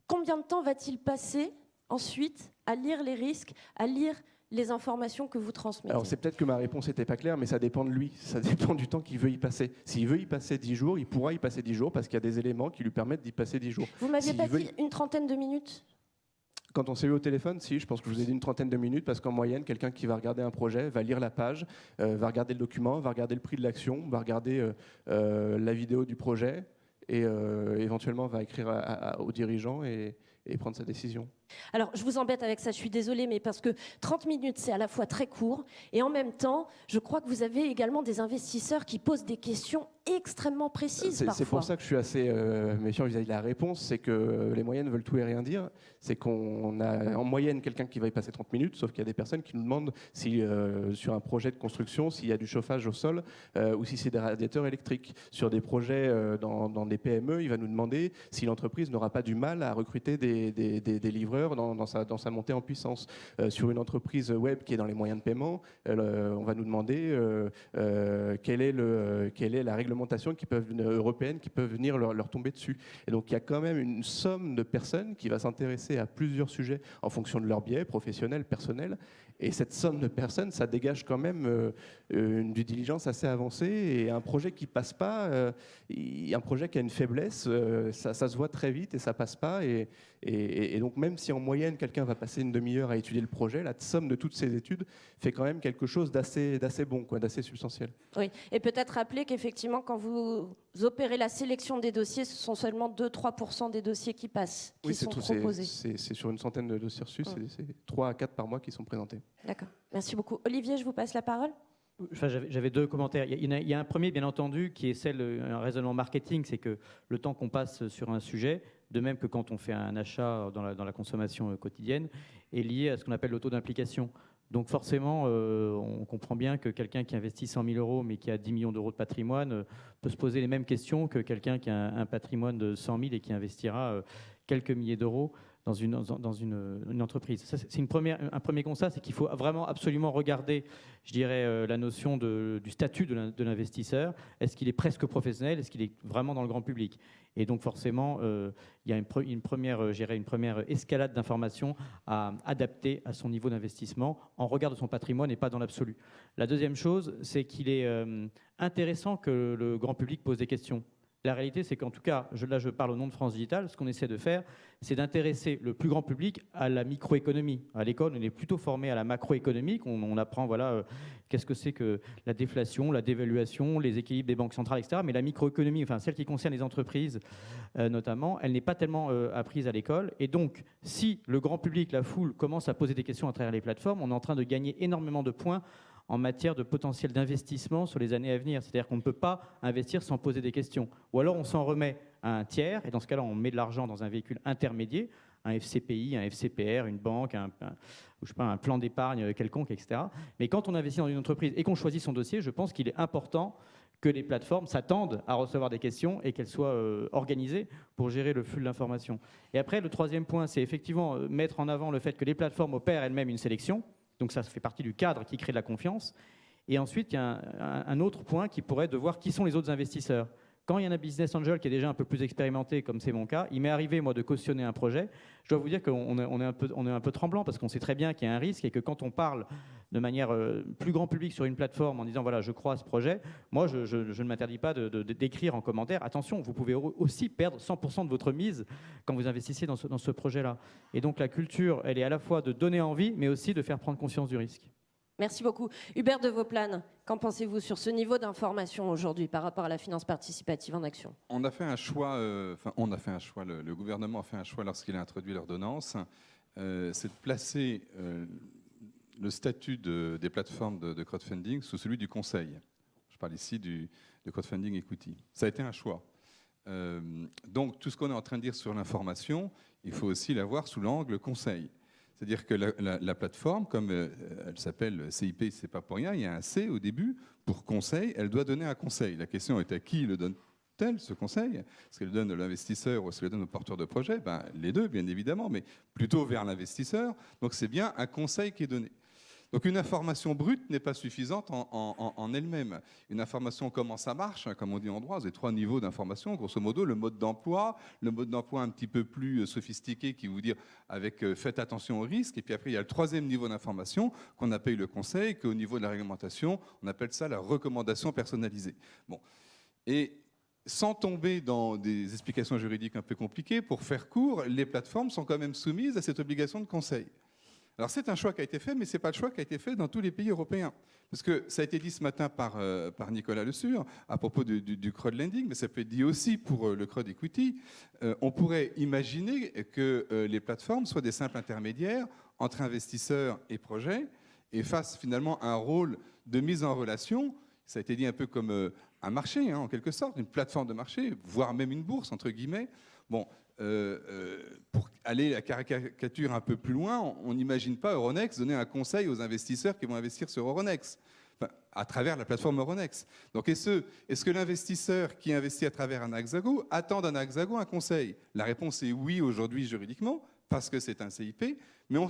S1: combien de temps va-t-il passer ensuite à lire les risques, à lire les informations que vous transmettez?
S5: Alors c'est peut-être que ma réponse n'était pas claire, mais ça dépend de lui, ça dépend du temps qu'il veut y passer. S'il veut y passer 10 jours, il pourra y passer 10 jours parce qu'il y a des éléments qui lui permettent d'y passer 10 jours.
S1: Vous m'aviez pas dit une trentaine de minutes?
S5: Quand on s'est eu au téléphone, si, je pense que je vous ai dit une trentaine de minutes, parce qu'en moyenne, quelqu'un qui va regarder un projet va lire la page, va regarder le document, va regarder le prix de l'action, va regarder la vidéo du projet et éventuellement va écrire au dirigeant et prendre sa décision.
S1: Alors, je vous embête avec ça, je suis désolée, mais parce que 30 minutes, c'est à la fois très court, et en même temps, je crois que vous avez également des investisseurs qui posent des questions extrêmement précises parfois.
S5: C'est pour ça que je suis assez méfiant vis-à-vis de la réponse, c'est que les moyennes veulent tout et rien dire. C'est qu'on a en moyenne quelqu'un qui va y passer 30 minutes, sauf qu'il y a des personnes qui nous demandent si, sur un projet de construction, s'il y a du chauffage au sol ou si c'est des radiateurs électriques. Sur des projets dans des PME, il va nous demander si l'entreprise n'aura pas du mal à recruter des livreurs dans sa montée en puissance. Sur une entreprise web qui est dans les moyens de paiement, on va nous demander quelle est la réglementation européenne qui peut venir leur tomber dessus. Et donc il y a quand même une somme de personnes qui va s'intéresser à plusieurs sujets en fonction de leur biais professionnel, personnel. Et cette somme de personnes, ça dégage quand même une due diligence assez avancée. Et un projet qui passe pas, un projet qui a une faiblesse, ça se voit très vite et ça passe pas. Et donc même si en moyenne quelqu'un va passer une demi-heure à étudier le projet, la somme de toutes ces études fait quand même quelque chose d'assez bon, d'assez substantiel.
S1: Oui, et peut-être rappeler qu'effectivement quand vous opérez la sélection des dossiers, ce sont seulement 2-3% des dossiers qui passent, qui sont proposés.
S5: C'est sur une centaine de dossiers reçus, c'est 3 à 4 par mois qui sont présentés.
S1: D'accord, merci beaucoup. Olivier, je vous passe la parole.
S2: Enfin, j'avais 2 commentaires. Il y a un premier, bien entendu, qui est un raisonnement marketing, c'est que le temps qu'on passe sur un sujet, de même que quand on fait un achat dans la consommation quotidienne, est lié à ce qu'on appelle le taux d'implication. Donc forcément, on comprend bien que quelqu'un qui investit 100 000 euros mais qui a 10 millions d'euros de patrimoine peut se poser les mêmes questions que quelqu'un qui a un patrimoine de 100 000 et qui investira quelques milliers d'euros une entreprise. Ça, c'est un premier constat, c'est qu'il faut vraiment absolument regarder, je dirais, la notion du statut de l'investisseur. Est-ce qu'il est presque professionnel? Est-ce qu'il est vraiment dans le grand public? Et donc forcément, il y a une première escalade d'informations à adapter à son niveau d'investissement en regard de son patrimoine et pas dans l'absolu. La deuxième chose, c'est qu'il est intéressant que le grand public pose des questions. La réalité, c'est qu'en tout cas, là je parle au nom de France Digital, ce qu'on essaie de faire, c'est d'intéresser le plus grand public à la microéconomie. À l'école, on est plutôt formé à la macroéconomie, on apprend qu'est-ce que c'est que la déflation, la dévaluation, les équilibres des banques centrales, etc. Mais la microéconomie, enfin celle qui concerne les entreprises notamment, elle n'est pas tellement apprise à l'école. Et donc, si le grand public, la foule, commence à poser des questions à travers les plateformes, on est en train de gagner énormément de points en matière de potentiel d'investissement sur les années à venir. C'est-à-dire qu'on ne peut pas investir sans poser des questions. Ou alors on s'en remet à un tiers, et dans ce cas-là, on met de l'argent dans un véhicule intermédiaire, un FCPI, un FCPR, une banque, un plan d'épargne quelconque, etc. Mais quand on investit dans une entreprise et qu'on choisit son dossier, je pense qu'il est important que les plateformes s'attendent à recevoir des questions et qu'elles soient organisées pour gérer le flux de l'information. Et après, le troisième point, c'est effectivement mettre en avant le fait que les plateformes opèrent elles-mêmes une sélection. Donc ça fait partie du cadre qui crée de la confiance. Et ensuite, il y a un autre point qui pourrait être de voir qui sont les autres investisseurs. Quand il y a un business angel qui est déjà un peu plus expérimenté, comme c'est mon cas, il m'est arrivé, moi, de cautionner un projet. Je dois vous dire qu'on est un peu tremblant parce qu'on sait très bien qu'il y a un risque et que quand on parle de manière plus grand public sur une plateforme en disant voilà, je crois à ce projet, moi, je ne m'interdis pas d'écrire en commentaire. Attention, vous pouvez aussi perdre 100% de votre mise quand vous investissez dans ce projet-là. Et donc, la culture, elle est à la fois de donner envie, mais aussi de faire prendre conscience du risque.
S1: Merci beaucoup. Hubert de Vauplane, qu'en pensez-vous sur ce niveau d'information aujourd'hui par rapport à la finance participative en action?
S3: On a fait un choix, le gouvernement a fait un choix lorsqu'il a introduit l'ordonnance, c'est de placer le statut des plateformes de crowdfunding sous celui du conseil. Je parle ici de crowdfunding equity. Ça a été un choix. Donc tout ce qu'on est en train de dire sur l'information, il faut aussi l'avoir sous l'angle conseil. C'est-à-dire que la plateforme, comme elle s'appelle CIP, c'est pas pour rien, il y a un C au début, pour conseil, elle doit donner un conseil. La question est à qui le donne-t-elle, ce conseil? Est-ce qu'elle donne à l'investisseur ou est-ce qu'elle donne au porteur de projet? Les deux, bien évidemment, mais plutôt vers l'investisseur. Donc c'est bien un conseil qui est donné. Donc une information brute n'est pas suffisante en elle-même. Une information, comment ça marche, comme on dit en droit, vous avez 3 niveaux d'information, grosso modo, le mode d'emploi un petit peu plus sophistiqué qui vous dit avec faites attention au risque, et puis après il y a le 3e niveau d'information qu'on appelle le conseil, qu'au niveau de la réglementation, on appelle ça la recommandation personnalisée. Bon. Et sans tomber dans des explications juridiques un peu compliquées, pour faire court, les plateformes sont quand même soumises à cette obligation de conseil. Alors c'est un choix qui a été fait, mais ce n'est pas le choix qui a été fait dans tous les pays européens. Parce que ça a été dit ce matin par Nicolas Le Sur à propos du crowdlending, mais ça peut être dit aussi pour le crowd equity. On pourrait imaginer que les plateformes soient des simples intermédiaires entre investisseurs et projets et fassent finalement un rôle de mise en relation. Ça a été dit un peu comme un marché, en quelque sorte, une plateforme de marché, voire même une bourse, entre guillemets. Bon, pour aller la caricature un peu plus loin, on n'imagine pas Euronext donner un conseil aux investisseurs qui vont investir sur Euronext, à travers la plateforme Euronext. Donc est-ce que l'investisseur qui investit à travers un Axago attend d'un Axago un conseil? La réponse est oui aujourd'hui juridiquement, parce que c'est un CIP, mais on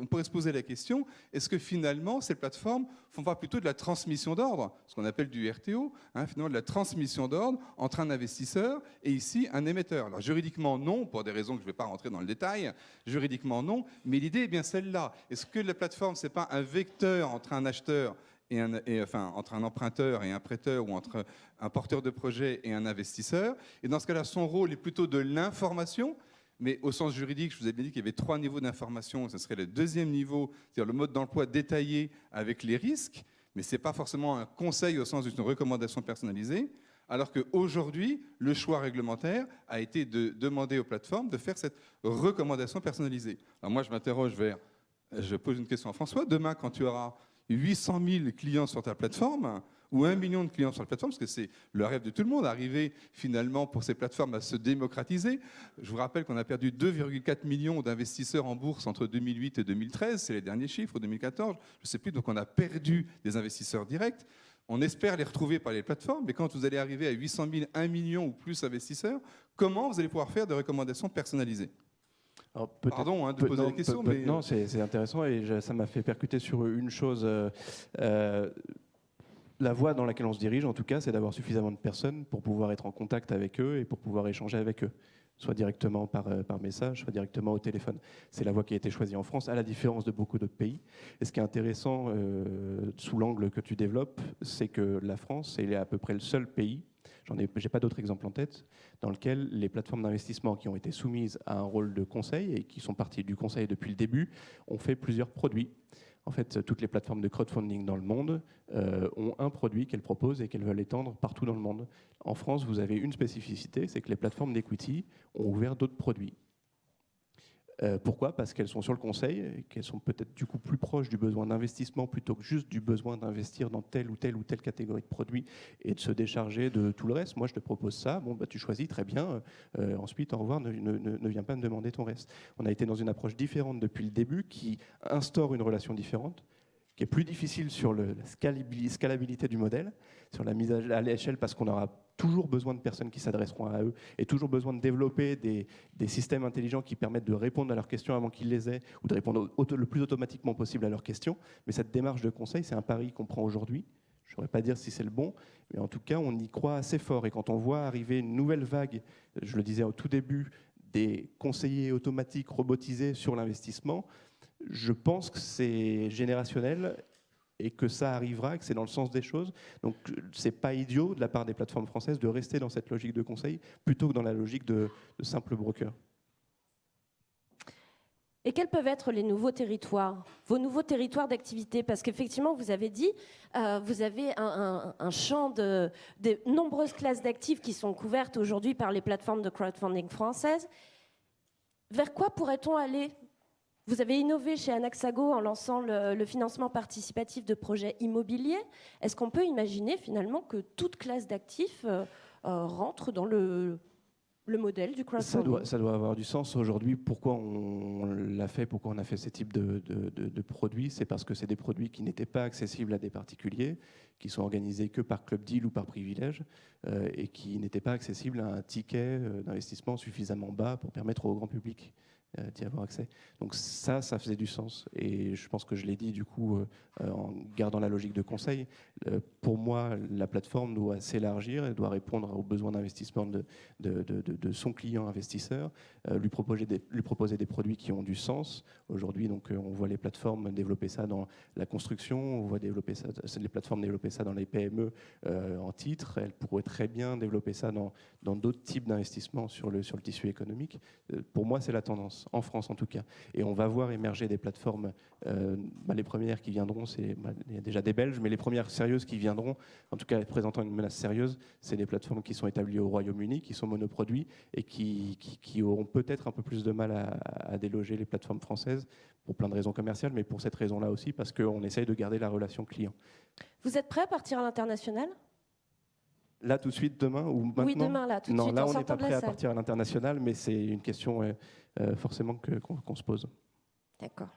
S3: pourrait se poser la question, est-ce que finalement ces plateformes font pas plutôt de la transmission d'ordre, ce qu'on appelle du RTO, finalement de la transmission d'ordre entre un investisseur et ici un émetteur? Alors juridiquement non, pour des raisons que je ne vais pas rentrer dans le détail, juridiquement non, mais l'idée est bien celle-là. Est-ce que la plateforme, c'est pas un vecteur entre un acheteur entre un emprunteur et un prêteur, ou entre un porteur de projet et un investisseur? Et dans ce cas-là, son rôle est plutôt de l'information. Mais au sens juridique, je vous ai bien dit qu'il y avait 3 niveaux d'information. Ce serait le 2e niveau, c'est-à-dire le mode d'emploi détaillé avec les risques. Mais ce n'est pas forcément un conseil au sens d'une recommandation personnalisée. Alors qu'aujourd'hui, le choix réglementaire a été de demander aux plateformes de faire cette recommandation personnalisée. Alors moi, je pose une question à François. Demain, quand tu auras 800 000 clients sur ta plateforme, ou 1 million de clients sur la plateforme, parce que c'est le rêve de tout le monde, arriver finalement pour ces plateformes à se démocratiser. Je vous rappelle qu'on a perdu 2,4 millions d'investisseurs en bourse entre 2008 et 2013, c'est les derniers chiffres, 2014, je ne sais plus, donc on a perdu des investisseurs directs. On espère les retrouver par les plateformes, mais quand vous allez arriver à 800 000, 1 million ou plus d'investisseurs, comment vous allez pouvoir faire des recommandations personnalisées?
S5: Alors,
S3: Pardon de poser la question, mais...
S5: Non, c'est intéressant et ça m'a fait percuter sur une chose. La voie dans laquelle on se dirige, en tout cas, c'est d'avoir suffisamment de personnes pour pouvoir être en contact avec eux et pour pouvoir échanger avec eux, soit directement par message, soit directement au téléphone. C'est la voie qui a été choisie en France, à la différence de beaucoup d'autres pays. Et ce qui est intéressant, sous l'angle que tu développes, c'est que la France est à peu près le seul pays, j'ai pas d'autres exemples en tête, dans lequel les plateformes d'investissement qui ont été soumises à un rôle de conseil et qui sont parties du conseil depuis le début, ont fait plusieurs produits. En fait, toutes les plateformes de crowdfunding dans le monde ont un produit qu'elles proposent et qu'elles veulent étendre partout dans le monde. En France, vous avez une spécificité, c'est que les plateformes d'equity ont ouvert d'autres produits. Pourquoi ? Parce qu'elles sont sur le conseil, et qu'elles sont peut-être du coup plus proches du besoin d'investissement plutôt que juste du besoin d'investir dans telle ou telle catégorie de produits et de se décharger de tout le reste. Moi, je te propose ça, bon, bah, tu choisis, très bien. Ensuite, au revoir, ne viens pas me demander ton reste. On a été dans une approche différente depuis le début qui instaure une relation différente, qui est plus difficile sur la scalabilité du modèle, sur la mise à l'échelle, parce qu'on aura toujours besoin de personnes qui s'adresseront à eux et toujours besoin de développer des systèmes intelligents qui permettent de répondre à leurs questions avant qu'ils les aient ou de répondre le plus automatiquement possible à leurs questions. Mais cette démarche de conseil, c'est un pari qu'on prend aujourd'hui. Je ne saurais pas dire si c'est le bon, mais en tout cas, on y croit assez fort. Et quand on voit arriver une nouvelle vague, je le disais au tout début, des conseillers automatiques robotisés sur l'investissement, je pense que c'est générationnel et que ça arrivera, que c'est dans le sens des choses. Donc, c'est pas idiot de la part des plateformes françaises de rester dans cette logique de conseil plutôt que dans la logique de simple broker.
S1: Et quels peuvent être les nouveaux territoires, vos nouveaux territoires d'activité? Parce qu'effectivement, vous avez dit, vous avez un champ de nombreuses classes d'actifs qui sont couvertes aujourd'hui par les plateformes de crowdfunding françaises. Vers quoi pourrait-on aller? Vous avez innové chez Anaxago en lançant le financement participatif de projets immobiliers. Est-ce qu'on peut imaginer finalement que toute classe d'actifs rentre dans le modèle du crowdfunding?
S5: Ça doit avoir du sens aujourd'hui. Pourquoi on l'a fait, pourquoi on a fait ces types de produits? C'est parce que c'est des produits qui n'étaient pas accessibles à des particuliers, qui sont organisés que par club deal ou par privilège, et qui n'étaient pas accessibles à un ticket d'investissement suffisamment bas pour permettre au grand public d'y avoir accès. Donc ça faisait du sens. Et je pense que je l'ai dit du coup en gardant la logique de conseil. Pour moi, la plateforme doit s'élargir, elle doit répondre aux besoins d'investissement de son client investisseur, lui proposer des produits qui ont du sens. Aujourd'hui, donc, on voit les plateformes développer ça dans la construction, on voit les plateformes développer ça dans les PME en titres. Elles pourraient très bien développer ça dans d'autres types d'investissements sur le tissu économique. Pour moi, c'est la tendance, en France en tout cas. Et on va voir émerger des plateformes, les premières qui viendront, il y a déjà des Belges, mais les premières sérieuses qui viendront, en tout cas présentant une menace sérieuse, c'est des plateformes qui sont établies au Royaume-Uni, qui sont monoproduits et qui auront peut-être un peu plus de mal à déloger les plateformes françaises pour plein de raisons commerciales, mais pour cette raison-là aussi, parce qu'on essaye de garder la relation client.
S1: Vous êtes prêt à partir à l'international?
S5: Là, tout de suite, demain ou maintenant?
S1: Oui, demain, là, tout de
S5: non,
S1: suite.
S5: là,
S1: en
S5: on n'est
S1: sortant
S5: pas
S1: de
S5: prêt
S1: la
S5: à
S1: salle.
S5: partir à l'international, mais c'est une question forcément qu'on se pose.
S1: D'accord.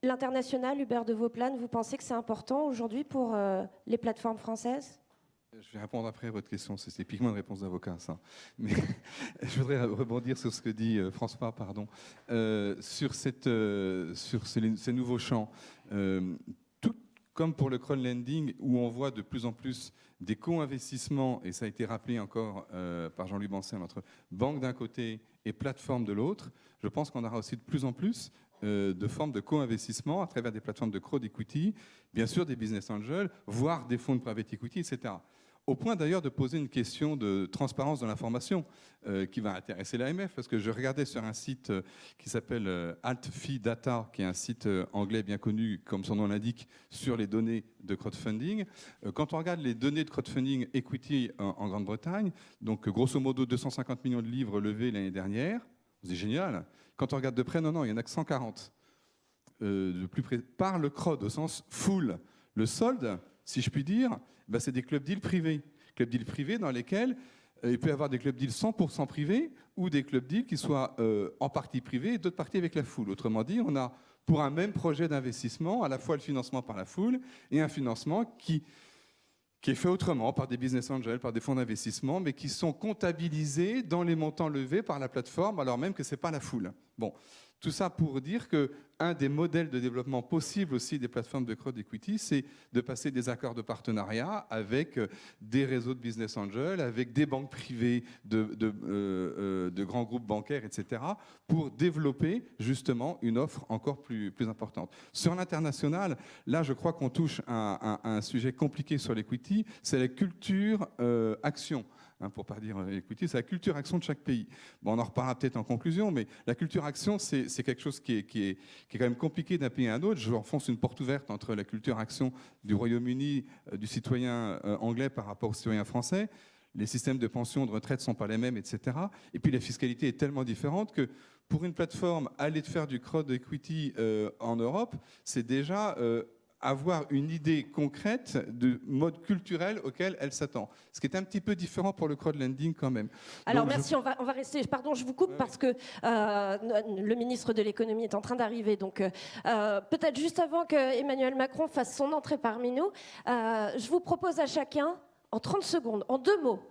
S1: L'international, Hubert de Vauplane, vous pensez que c'est important aujourd'hui pour les plateformes françaises?
S3: Je vais répondre après à votre question, c'est typiquement une réponse d'avocat, ça. Mais je voudrais rebondir sur ce que dit François, sur ces nouveaux champs. Tout comme pour le crowdlending, où on voit de plus en plus des co-investissements, et ça a été rappelé encore par Jean-Louis Bancel, entre banque d'un côté et plateforme de l'autre, je pense qu'on aura aussi de plus en plus de formes de co-investissement à travers des plateformes de crowd equity, bien sûr des business angels, voire des fonds de private equity, etc. Au point d'ailleurs de poser une question de transparence de l'information qui va intéresser l'AMF, parce que je regardais sur un site qui s'appelle AltFi Data, qui est un site anglais bien connu, comme son nom l'indique, sur les données de crowdfunding. Quand on regarde les données de crowdfunding equity en Grande-Bretagne, donc grosso modo 250 millions de livres levés l'année dernière, c'est génial. Quand on regarde de près, non, il n'y en a que 140. De plus près, par le crowd, au sens full. Le solde, si je puis dire, c'est des club deals privés. Club deals privés dans lesquels il peut y avoir des club deals 100% privés ou des club deals qui soient en partie privés et d'autres parties avec la foule. Autrement dit, on a pour un même projet d'investissement à la fois le financement par la foule et un financement qui qui est fait autrement par des business angels, par des fonds d'investissement, mais qui sont comptabilisés dans les montants levés par la plateforme, alors même que ce n'est pas la foule. Bon, tout ça pour dire qu'un des modèles de développement possibles aussi des plateformes de crowd equity, c'est de passer des accords de partenariat avec des réseaux de business angels, avec des banques privées de grands groupes bancaires, etc., pour développer justement une offre encore plus importante. Sur l'international, là, je crois qu'on touche à un sujet compliqué sur l'equity, c'est la culture action. Pour ne pas dire equity, c'est la culture action de chaque pays. Bon, on en reparlera peut-être en conclusion, mais la culture action, c'est quelque chose qui est quand même compliqué d'un pays à un autre. Je enfonce une porte ouverte entre la culture action du Royaume-Uni, du citoyen anglais par rapport au citoyen français. Les systèmes de pension, de retraite ne sont pas les mêmes, etc. Et puis la fiscalité est tellement différente que pour une plateforme, aller faire du crowd equity en Europe, c'est déjà avoir une idée concrète du mode culturel auquel elle s'attend. Ce qui est un petit peu différent pour le crowdlending quand même.
S1: Alors
S3: donc,
S1: merci, on va rester, pardon je vous coupe parce que le ministre de l'économie est en train d'arriver, donc peut-être juste avant que Emmanuel Macron fasse son entrée parmi nous, je vous propose à chacun, en 30 secondes, en 2 mots,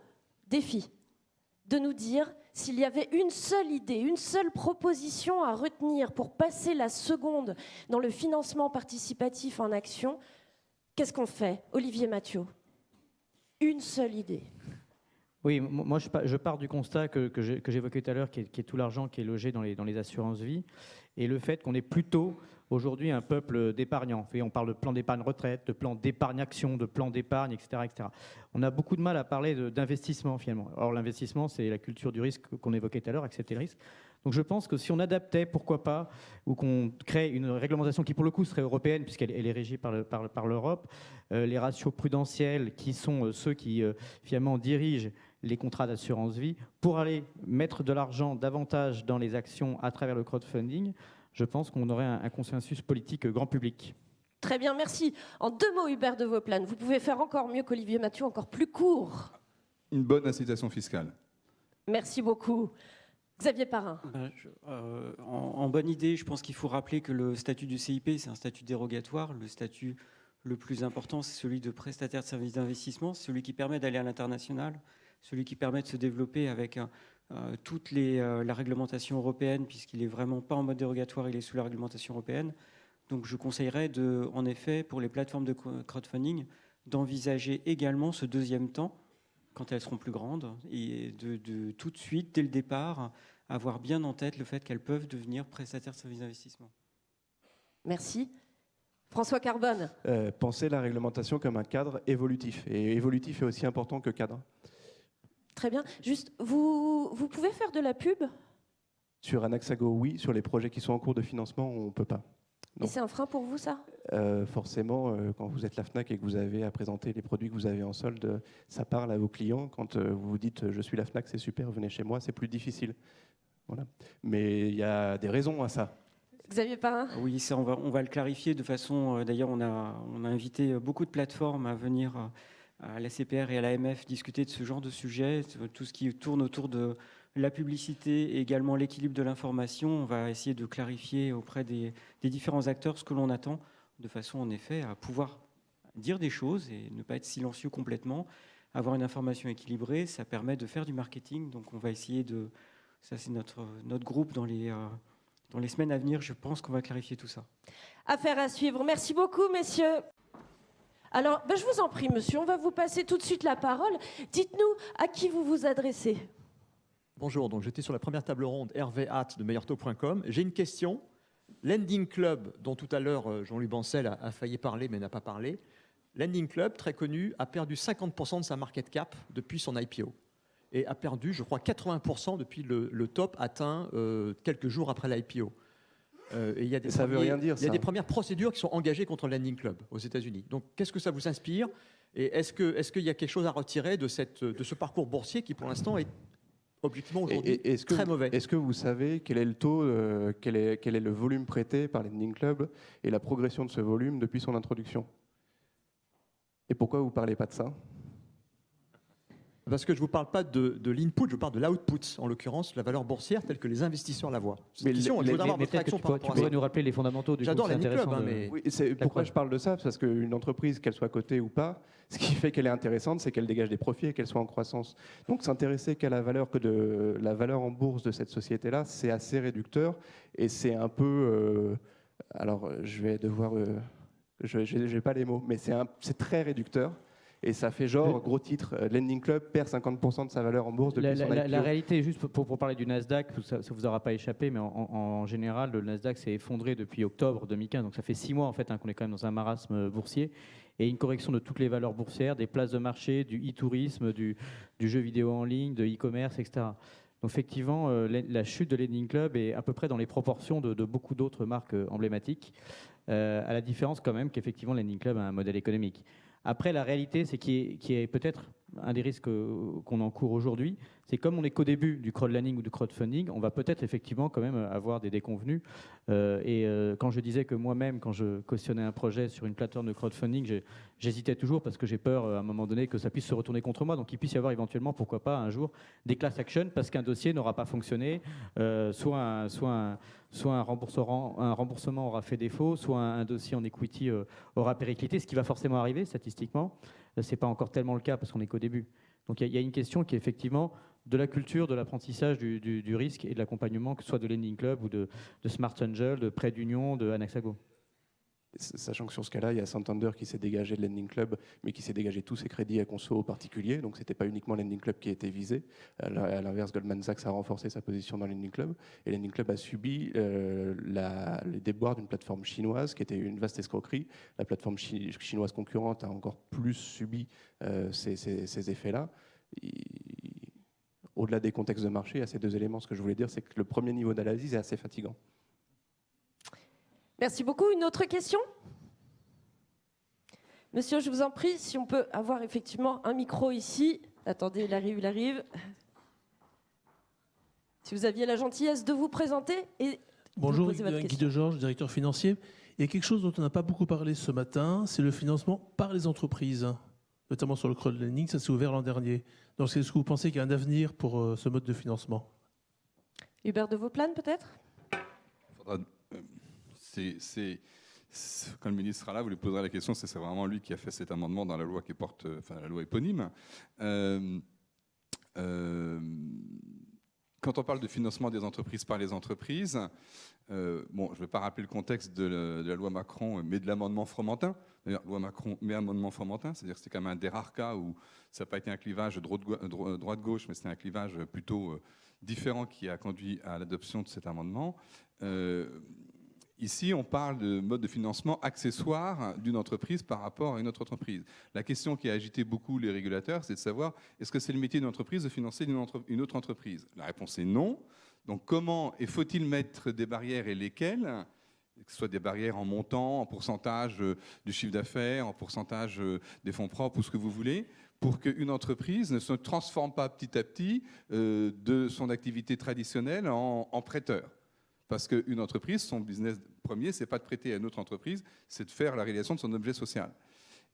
S1: défi, de nous dire s'il y avait une seule idée, une seule proposition à retenir pour passer la seconde dans le financement participatif en action, qu'est-ce qu'on fait? Olivier Mathieu, une seule idée.
S2: Oui, moi je pars du constat que j'évoquais tout à l'heure, qui est tout l'argent qui est logé dans les assurances vie, et le fait qu'on est plutôt aujourd'hui un peuple d'épargnants. On parle de plan d'épargne retraite, de plan d'épargne action, de plan d'épargne, etc., etc. On a beaucoup de mal à parler d'investissement finalement. Or l'investissement, c'est la culture du risque qu'on évoquait tout à l'heure, accepter le risque. Donc je pense que si on adaptait, pourquoi pas, ou qu'on crée une réglementation qui pour le coup serait européenne, puisqu'elle est régie par l'Europe, les ratios prudentiels qui sont ceux qui finalement dirigent les contrats d'assurance vie, pour aller mettre de l'argent davantage dans les actions à travers le crowdfunding, je pense qu'on aurait un consensus politique grand public.
S1: Très bien, merci. En 2 mots, Hubert de Vauplane, vous pouvez faire encore mieux qu'Olivier Mathieu, encore plus court.
S3: une bonne incitation fiscale.
S1: Merci beaucoup. Xavier Parrain.
S4: En bonne idée, je pense qu'il faut rappeler que le statut du CIP, c'est un statut dérogatoire. Le statut le plus important, c'est celui de prestataire de services d'investissement, celui qui permet d'aller à l'international, celui qui permet de se développer avec toute la réglementation européenne, puisqu'il n'est vraiment pas en mode dérogatoire, il est sous la réglementation européenne. Donc je conseillerais, en effet, pour les plateformes de crowdfunding, d'envisager également ce deuxième temps, quand elles seront plus grandes, et de tout de suite, dès le départ, avoir bien en tête le fait qu'elles peuvent devenir prestataires de services d'investissement.
S1: Merci. François Carbone.
S5: Pensez la réglementation comme un cadre évolutif. Et évolutif est aussi important que cadre.
S1: Très bien. Juste, vous pouvez faire de la pub?
S5: Sur Anaxago, oui. Sur les projets qui sont en cours de financement, on ne peut pas.
S1: Et c'est un frein pour vous, ça?
S5: Forcément, quand vous êtes la FNAC et que vous avez à présenter les produits que vous avez en solde, ça parle à vos clients. Quand vous vous dites « je suis la FNAC, c'est super, venez chez moi », c'est plus difficile. Voilà. Mais il y a des raisons à ça.
S1: Xavier Parrain.
S4: Oui, ça, on va le clarifier de façon... D'ailleurs, on a invité beaucoup de plateformes à venir à la CPR et à l'AMF discuter de ce genre de sujet, tout ce qui tourne autour de la publicité et également l'équilibre de l'information. On va essayer de clarifier auprès des différents acteurs ce que l'on attend, de façon en effet à pouvoir dire des choses et ne pas être silencieux complètement. Avoir une information équilibrée, ça permet de faire du marketing. Donc on va essayer de... Ça, c'est notre groupe dans les semaines à venir. Je pense qu'on va clarifier tout ça.
S1: Affaire à suivre. Merci beaucoup, messieurs. Alors, je vous en prie, monsieur, on va vous passer tout de suite la parole. Dites-nous à qui vous vous adressez.
S6: Bonjour, donc j'étais sur la première table ronde hervé@de meilleurtaux.com. J'ai une question. Lending Club, dont tout à l'heure Jean-Louis Bancel a failli parler mais n'a pas parlé. Lending Club, très connu, a perdu 50% de sa market cap depuis son IPO. Et a perdu, je crois, 80% depuis le top atteint quelques jours après l'IPO. Il y a des premières procédures qui sont engagées contre Lending Club aux États-Unis. Donc, qu'est-ce que ça vous inspire? Et est-ce qu'il y a quelque chose à retirer de ce parcours boursier qui, pour l'instant, est objectivement aujourd'hui très mauvais?
S5: Est-ce que vous savez quel est le taux, quel est le volume prêté par Lending Club et la progression de ce volume depuis son introduction? Et pourquoi vous ne parlez pas de ça?
S6: Parce que je ne vous parle pas de l'input, je vous parle de l'output, en l'occurrence la valeur boursière telle que les investisseurs la voient.
S5: Mais
S6: Je voudrais avoir votre
S2: peut-être que
S6: réaction
S2: tu
S6: par rapport à
S2: pourrais
S6: ça.
S2: nous rappeler les fondamentaux du coup,
S6: J'adore
S2: c'est
S6: Lending Club,
S2: intéressant
S6: hein,
S2: de-
S6: mais
S5: Oui, c'est pourquoi
S2: preuve.
S5: je parle de ça, parce qu'une entreprise, qu'elle soit cotée ou pas, ce qui fait qu'elle est intéressante, c'est qu'elle dégage des profits et qu'elle soit en croissance. Donc s'intéresser qu'à la valeur la valeur en bourse de cette société-là, c'est assez réducteur et c'est un peu. Alors, je vais devoir. Je n'ai pas les mots, mais c'est très réducteur. Et ça fait genre, gros titre, Lending Club perd 50% de sa valeur en bourse depuis son IPO.
S2: La réalité, juste pour parler du Nasdaq, ça ne vous aura pas échappé, mais en général, le Nasdaq s'est effondré depuis octobre 2015. Donc ça fait 6 mois en fait, qu'on est quand même dans un marasme boursier. Et une correction de toutes les valeurs boursières, des places de marché, du e-tourisme, du jeu vidéo en ligne, de e-commerce, etc. Donc effectivement, la chute de Lending Club est à peu près dans les proportions de beaucoup d'autres marques emblématiques, à la différence quand même qu'effectivement Lending Club a un modèle économique. Après, la réalité, c'est qui est peut-être un des risques qu'on encourt aujourd'hui, c'est comme on n'est qu'au début du crowdlending ou du crowdfunding, on va peut-être effectivement quand même avoir des déconvenus. Quand je disais que moi-même, quand je cautionnais un projet sur une plateforme de crowdfunding, j'hésitais toujours parce que j'ai peur à un moment donné que ça puisse se retourner contre moi. Donc il puisse y avoir éventuellement, pourquoi pas, un jour, des class actions parce qu'un dossier n'aura pas fonctionné, soit un remboursement aura fait défaut, soit un dossier en equity aura périclité, ce qui va forcément arriver statistiquement. Ce n'est pas encore tellement le cas parce qu'on n'est qu'au début. Donc il y a une question qui est effectivement de la culture, de l'apprentissage du risque et de l'accompagnement, que ce soit de Lending Club ou de Smart Angel, de Prêt d'Union, de Anaxago.
S5: Sachant que sur ce cas-là, il y a Santander qui s'est dégagé de Lending Club, mais qui s'est dégagé tous ses crédits à conso aux particuliers. Donc, ce n'était pas uniquement Lending Club qui a été visé. À l'inverse, Goldman Sachs a renforcé sa position dans Lending Club. Et Lending Club a subi les déboires d'une plateforme chinoise qui était une vaste escroquerie. La plateforme chinoise concurrente a encore plus subi ces effets-là. Au-delà des contextes de marché, il y a ces deux éléments. Ce que je voulais dire, c'est que le premier niveau d'analyse est assez fatigant.
S1: Merci beaucoup. Une autre question ? Monsieur, je vous en prie, si on peut avoir effectivement un micro ici. Attendez, il arrive. Si vous aviez la gentillesse de vous présenter et
S7: Bonjour,
S1: de poser votre
S7: Guy
S1: question.
S7: de Georges, directeur financier. Il y a quelque chose dont on n'a pas beaucoup parlé ce matin, c'est le financement par les entreprises, notamment sur le crowdlending, ça s'est ouvert l'an dernier. Donc, est-ce que vous pensez qu'il y a un avenir pour ce mode de financement ?
S1: Hubert de Vauplan, peut-être ?
S3: Quand le ministre sera là, vous lui poserez la question, c'est vraiment lui qui a fait cet amendement dans la loi qui porte, la loi éponyme. Quand on parle de financement des entreprises par les entreprises, je ne vais pas rappeler le contexte de la loi Macron, mais de l'amendement Fromentin. D'ailleurs, loi Macron, mais amendement Fromentin, c'est-à-dire que c'est quand même un des rares cas où ça n'a pas été un clivage droite-gauche, mais c'était un clivage plutôt différent qui a conduit à l'adoption de cet amendement. Ici, on parle de mode de financement accessoire d'une entreprise par rapport à une autre entreprise. La question qui a agité beaucoup les régulateurs, c'est de savoir est-ce que c'est le métier d'une entreprise de financer une autre entreprise ? La réponse est non. Donc comment et faut-il mettre des barrières et lesquelles ? Que ce soit des barrières en montant, en pourcentage du chiffre d'affaires, en pourcentage des fonds propres ou ce que vous voulez, pour qu'une entreprise ne se transforme pas petit à petit de son activité traditionnelle en prêteur. Parce qu'une entreprise, son business premier, ce n'est pas de prêter à une autre entreprise, c'est de faire la réalisation de son objet social.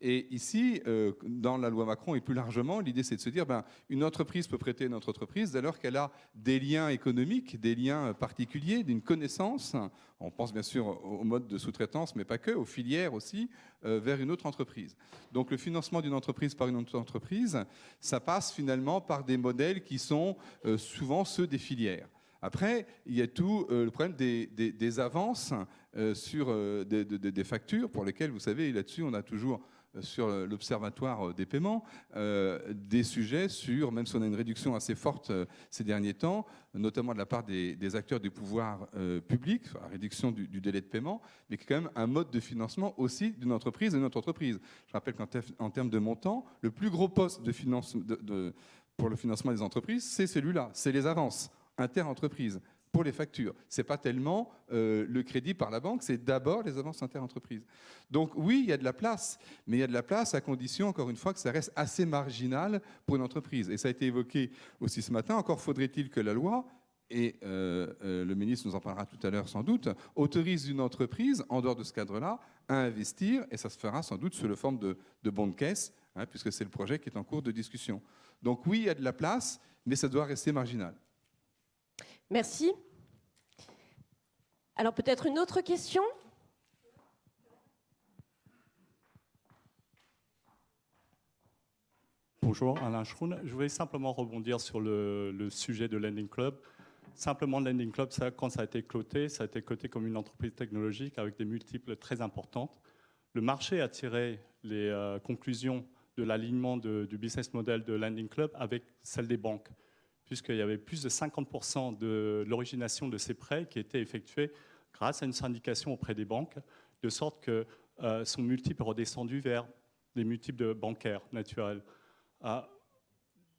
S3: Et ici, dans la loi Macron et plus largement, l'idée c'est de se dire une entreprise peut prêter à une autre entreprise dès lors qu'elle a des liens économiques, des liens particuliers, d'une connaissance. On pense bien sûr au mode de sous-traitance, mais pas que, aux filières aussi, vers une autre entreprise. Donc le financement d'une entreprise par une autre entreprise, ça passe finalement par des modèles qui sont souvent ceux des filières. Après, il y a tout le problème des avances sur des factures pour lesquelles, vous savez, là-dessus, on a toujours sur l'observatoire des paiements des sujets sur, même si on a une réduction assez forte ces derniers temps, notamment de la part des acteurs du pouvoir public, la réduction du délai de paiement, mais qui est quand même un mode de financement aussi d'une entreprise et d'une autre entreprise. Je rappelle qu'en termes de montant, le plus gros poste de finance, pour le financement des entreprises, c'est celui-là, c'est les avances inter-entreprises pour les factures. Ce n'est pas tellement le crédit par la banque, c'est d'abord les avances inter-entreprises. Donc oui, il y a de la place, mais il y a de la place à condition, encore une fois, que ça reste assez marginal pour une entreprise. Et ça a été évoqué aussi ce matin, encore faudrait-il que la loi et le ministre nous en parlera tout à l'heure sans doute, autorise une entreprise, en dehors de ce cadre-là, à investir, et ça se fera sans doute sous la forme de bons de caisse, puisque c'est le projet qui est en cours de discussion. Donc oui, il y a de la place, mais ça doit rester marginal.
S1: Merci. Alors peut-être une autre question ?
S8: Bonjour, Alain Schroun. Je voulais simplement rebondir sur le sujet de Lending Club. Simplement, Lending Club, quand ça a été coté comme une entreprise technologique avec des multiples très importantes. Le marché a tiré les conclusions de l'alignement du business model de Lending Club avec celle des banques, puisqu'il y avait plus de 50% de l'origination de ces prêts qui étaient effectués grâce à une syndication auprès des banques, de sorte que son multiple est redescendu vers des multiples bancaires naturels.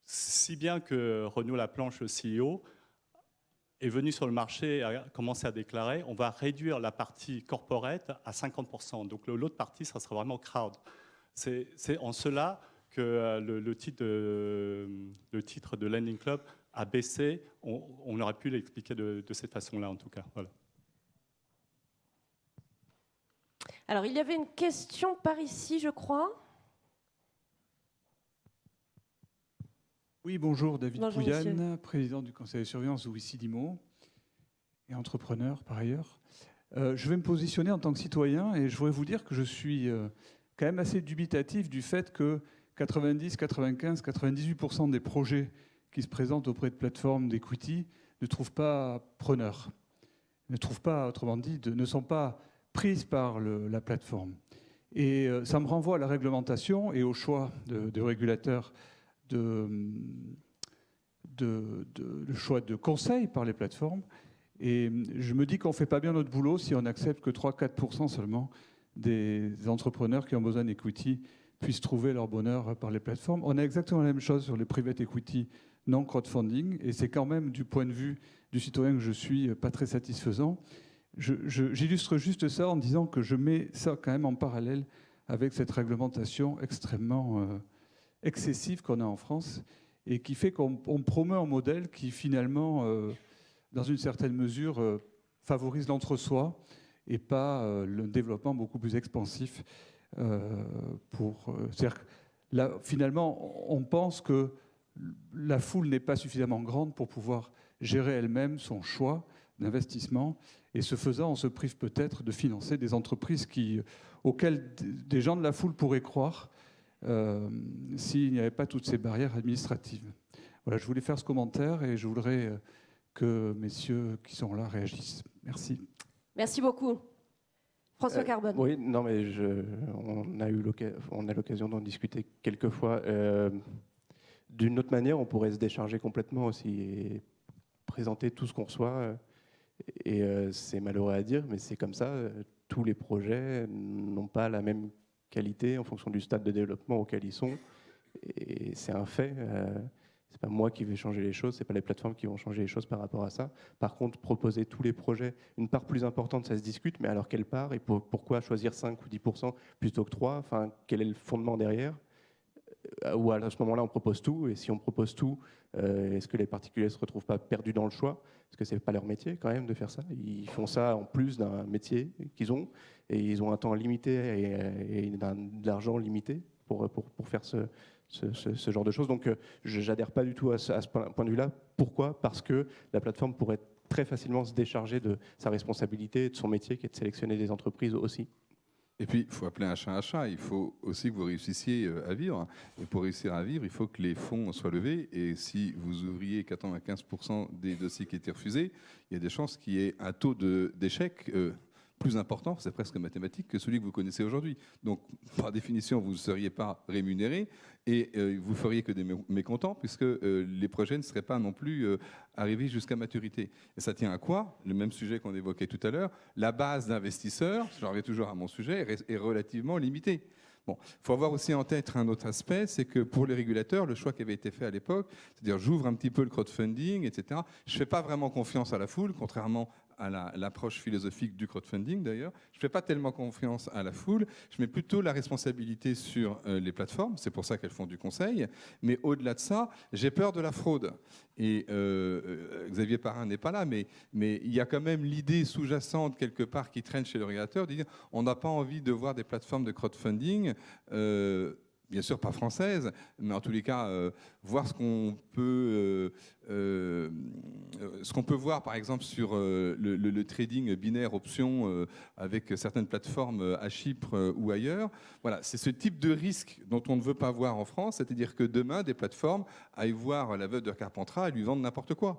S8: Si bien que Renaud Laplanche, le CEO, est venu sur le marché et a commencé à déclarer on va réduire la partie corporate à 50%. Donc l'autre partie, ça sera vraiment crowd. C'est en cela que le titre de Lending Club a baissé. On aurait pu l'expliquer de cette façon-là, en tout cas. Voilà.
S1: Alors, il y avait une question par ici, je crois.
S9: Oui, bonjour, David
S1: Bonjour,
S9: Pouyanne,
S1: monsieur.
S9: président du conseil de surveillance d'Ouissi-Dimo et entrepreneur par ailleurs. Je vais me positionner en tant que citoyen et je voudrais vous dire que je suis quand même assez dubitatif du fait que 90, 95, 98% des projets qui se présentent auprès de plateformes d'equity ne trouvent pas preneur, ne trouvent pas, autrement dit, ne sont pas prises par la plateforme. Et ça me renvoie à la réglementation et au choix de régulateurs le choix de conseil par les plateformes. Et je me dis qu'on ne fait pas bien notre boulot si on accepte que 3-4% seulement des entrepreneurs qui ont besoin d'equity puissent trouver leur bonheur par les plateformes. On a exactement la même chose sur les private equity non crowdfunding, et c'est quand même, du point de vue du citoyen que je suis, pas très satisfaisant. J'illustre juste ça en disant que je mets ça quand même en parallèle avec cette réglementation extrêmement excessive qu'on a en France et qui fait qu'on promeut un modèle qui finalement, dans une certaine mesure, favorise l'entre-soi et pas le développement beaucoup plus expansif. C'est-à-dire que là, finalement, on pense que la foule n'est pas suffisamment grande pour pouvoir gérer elle-même son choix d'investissement, et ce faisant, on se prive peut-être de financer des entreprises auxquelles des gens de la foule pourraient croire s'il n'y avait pas toutes ces barrières administratives. Voilà, je voulais faire ce commentaire et je voudrais que messieurs qui sont là réagissent. Merci.
S1: Merci beaucoup. François Carbone.
S5: Oui, non, mais on a l'occasion d'en discuter quelques fois. D'une autre manière, on pourrait se décharger complètement aussi et présenter tout ce qu'on reçoit. Et c'est malheureux à dire, mais c'est comme ça. Tous les projets n'ont pas la même qualité en fonction du stade de développement auquel ils sont. Et c'est un fait. C'est pas moi qui vais changer les choses, c'est pas les plateformes qui vont changer les choses par rapport à ça. Par contre, proposer tous les projets, une part plus importante, ça se discute, mais alors quelle part et pourquoi choisir 5 ou 10% plutôt que 3 ? Enfin, quel est le fondement derrière ? Ou à ce moment-là, on propose tout, et si on propose tout, est-ce que les particuliers ne se retrouvent pas perdus dans le choix ? Parce que ce n'est pas leur métier quand même de faire ça. Ils font ça en plus d'un métier qu'ils ont, et ils ont un temps limité et de l'argent limité pour faire ce genre de choses. Donc je n'adhère pas du tout à ce point de vue-là. Pourquoi ? Parce que la plateforme pourrait très facilement se décharger de sa responsabilité, de son métier, qui est de sélectionner des entreprises aussi.
S3: Et puis, il faut appeler un chat un chat. Il faut aussi que vous réussissiez à vivre. Et pour réussir à vivre, il faut que les fonds soient levés. Et si vous ouvriez 95% des dossiers qui étaient refusés, il y a des chances qu'il y ait un taux d'échec plus important, c'est presque mathématique, que celui que vous connaissez aujourd'hui. Donc, par définition, vous ne seriez pas rémunéré et vous feriez que des mécontents, puisque les projets ne seraient pas non plus arrivés jusqu'à maturité. Et ça tient à quoi ? Le même sujet qu'on évoquait tout à l'heure, la base d'investisseurs, j'en reviens toujours à mon sujet, est relativement limitée. Bon, il faut avoir aussi en tête un autre aspect, c'est que pour les régulateurs, le choix qui avait été fait à l'époque, c'est-à-dire j'ouvre un petit peu le crowdfunding, etc., je ne fais pas vraiment confiance à la foule, contrairement l'approche philosophique du crowdfunding d'ailleurs. Je ne fais pas tellement confiance à la foule, je mets plutôt la responsabilité sur les plateformes, c'est pour ça qu'elles font du conseil, mais au-delà de ça, j'ai peur de la fraude. Et Xavier Parrain n'est pas là, mais il y a quand même l'idée sous-jacente quelque part qui traîne chez le régulateur de dire on n'a pas envie de voir des plateformes de crowdfunding bien sûr pas françaises, mais en tous les cas, voir ce qu'on peut voir, par exemple, sur le trading binaire option avec certaines plateformes à Chypre ou ailleurs. Voilà, c'est ce type de risque dont on ne veut pas voir en France, c'est-à-dire que demain, des plateformes aillent voir la veuve de Carpentras et lui vendent n'importe quoi,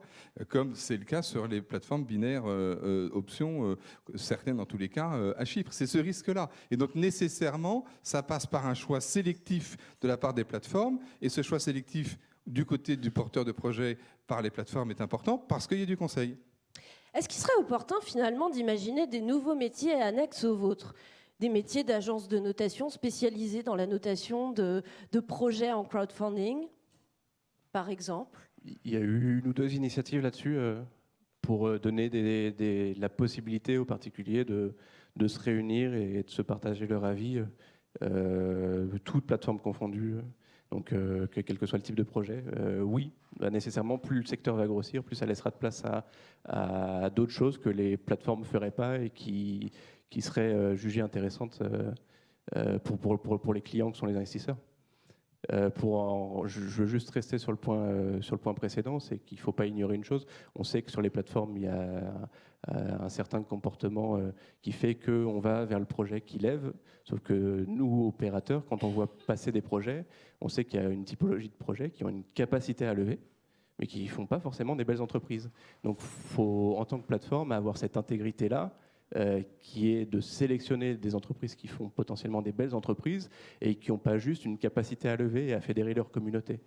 S3: comme c'est le cas sur les plateformes binaires options, certaines en tous les cas à Chypre. C'est ce risque-là. Et donc, nécessairement, ça passe par un choix sélectif de la part des plateformes, et ce choix sélectif du côté du porteur de projet par les plateformes est important parce qu'il y a du conseil.
S1: Est-ce qu'il serait opportun finalement d'imaginer des nouveaux métiers annexes aux vôtres ? Des métiers d'agence de notation spécialisés dans la notation de projets en crowdfunding, par exemple ?
S5: Il y a eu 1 ou 2 initiatives là-dessus pour donner la possibilité aux particuliers de se réunir et de se partager leur avis, toutes plateformes confondues. Donc, quel que soit le type de projet, oui, nécessairement, plus le secteur va grossir, plus ça laissera de place à d'autres choses que les plateformes ne feraient pas et qui seraient jugées intéressantes pour les clients que sont les investisseurs. Je veux juste rester sur le point précédent, c'est qu'il ne faut pas ignorer une chose. On sait que sur les plateformes, il y a un certain comportement qui fait qu'on va vers le projet qui lève. Sauf que nous, opérateurs, quand on voit passer des projets, on sait qu'il y a une typologie de projets qui ont une capacité à lever, mais qui ne font pas forcément des belles entreprises. Donc il faut, en tant que plateforme, avoir cette intégrité-là, qui est de sélectionner des entreprises qui font potentiellement des belles entreprises et qui n'ont pas juste une capacité à lever et à fédérer leur communauté.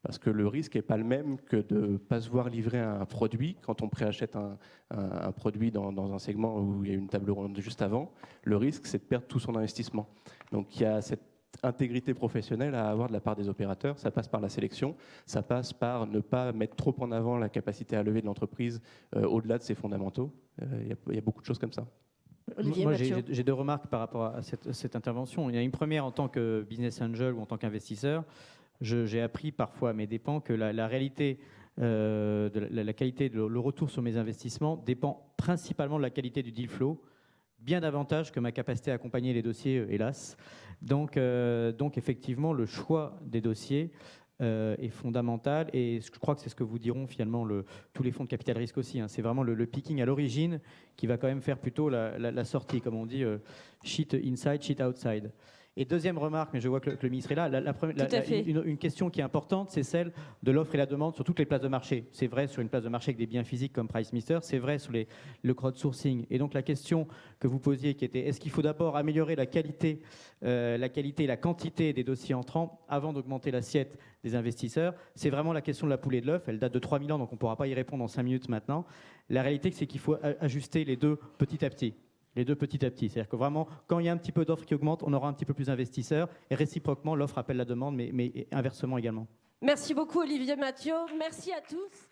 S5: Parce que le risque n'est pas le même que de ne pas se voir livrer un produit. Quand on préachète un produit dans un segment où il y a une table ronde juste avant, le risque, c'est de perdre tout son investissement. Donc il y a cette intégrité professionnelle à avoir de la part des opérateurs. Ça passe par la sélection, ça passe par ne pas mettre trop en avant la capacité à lever de l'entreprise au-delà de ses fondamentaux. Il y a beaucoup de choses comme ça.
S1: Olivier
S2: Moi,
S1: Mathieu.
S2: j'ai 2 remarques par rapport à cette intervention. Il y a une première en tant que business angel ou en tant qu'investisseur. J'ai appris parfois à mes dépens que la réalité la qualité, le retour sur mes investissements dépend principalement de la qualité du deal flow, bien davantage que ma capacité à accompagner les dossiers, hélas. Donc effectivement, le choix des dossiers est fondamental, et je crois que c'est ce que vous diront finalement tous les fonds de capital risque aussi. Hein. C'est vraiment le picking à l'origine qui va quand même faire plutôt la sortie, comme on dit, shit inside, shit outside. Et deuxième remarque, mais je vois que le ministre est là, une question qui est importante, c'est celle de l'offre et la demande sur toutes les places de marché. C'est vrai sur une place de marché avec des biens physiques comme PriceMister, c'est vrai sur le crowdsourcing. Et donc la question que vous posiez qui était, est-ce qu'il faut d'abord améliorer la qualité et la quantité des dossiers entrants avant d'augmenter l'assiette des investisseurs? C'est vraiment la question de la poule et de l'œuf. Elle date de 3000 ans, donc on ne pourra pas y répondre en 5 minutes maintenant. La réalité, c'est qu'il faut ajuster les deux petit à petit. C'est-à-dire que vraiment, quand il y a un petit peu d'offres qui augmente, on aura un petit peu plus d'investisseurs, et réciproquement, l'offre appelle la demande, mais inversement également.
S1: Merci beaucoup Olivier Mathieu, merci à tous.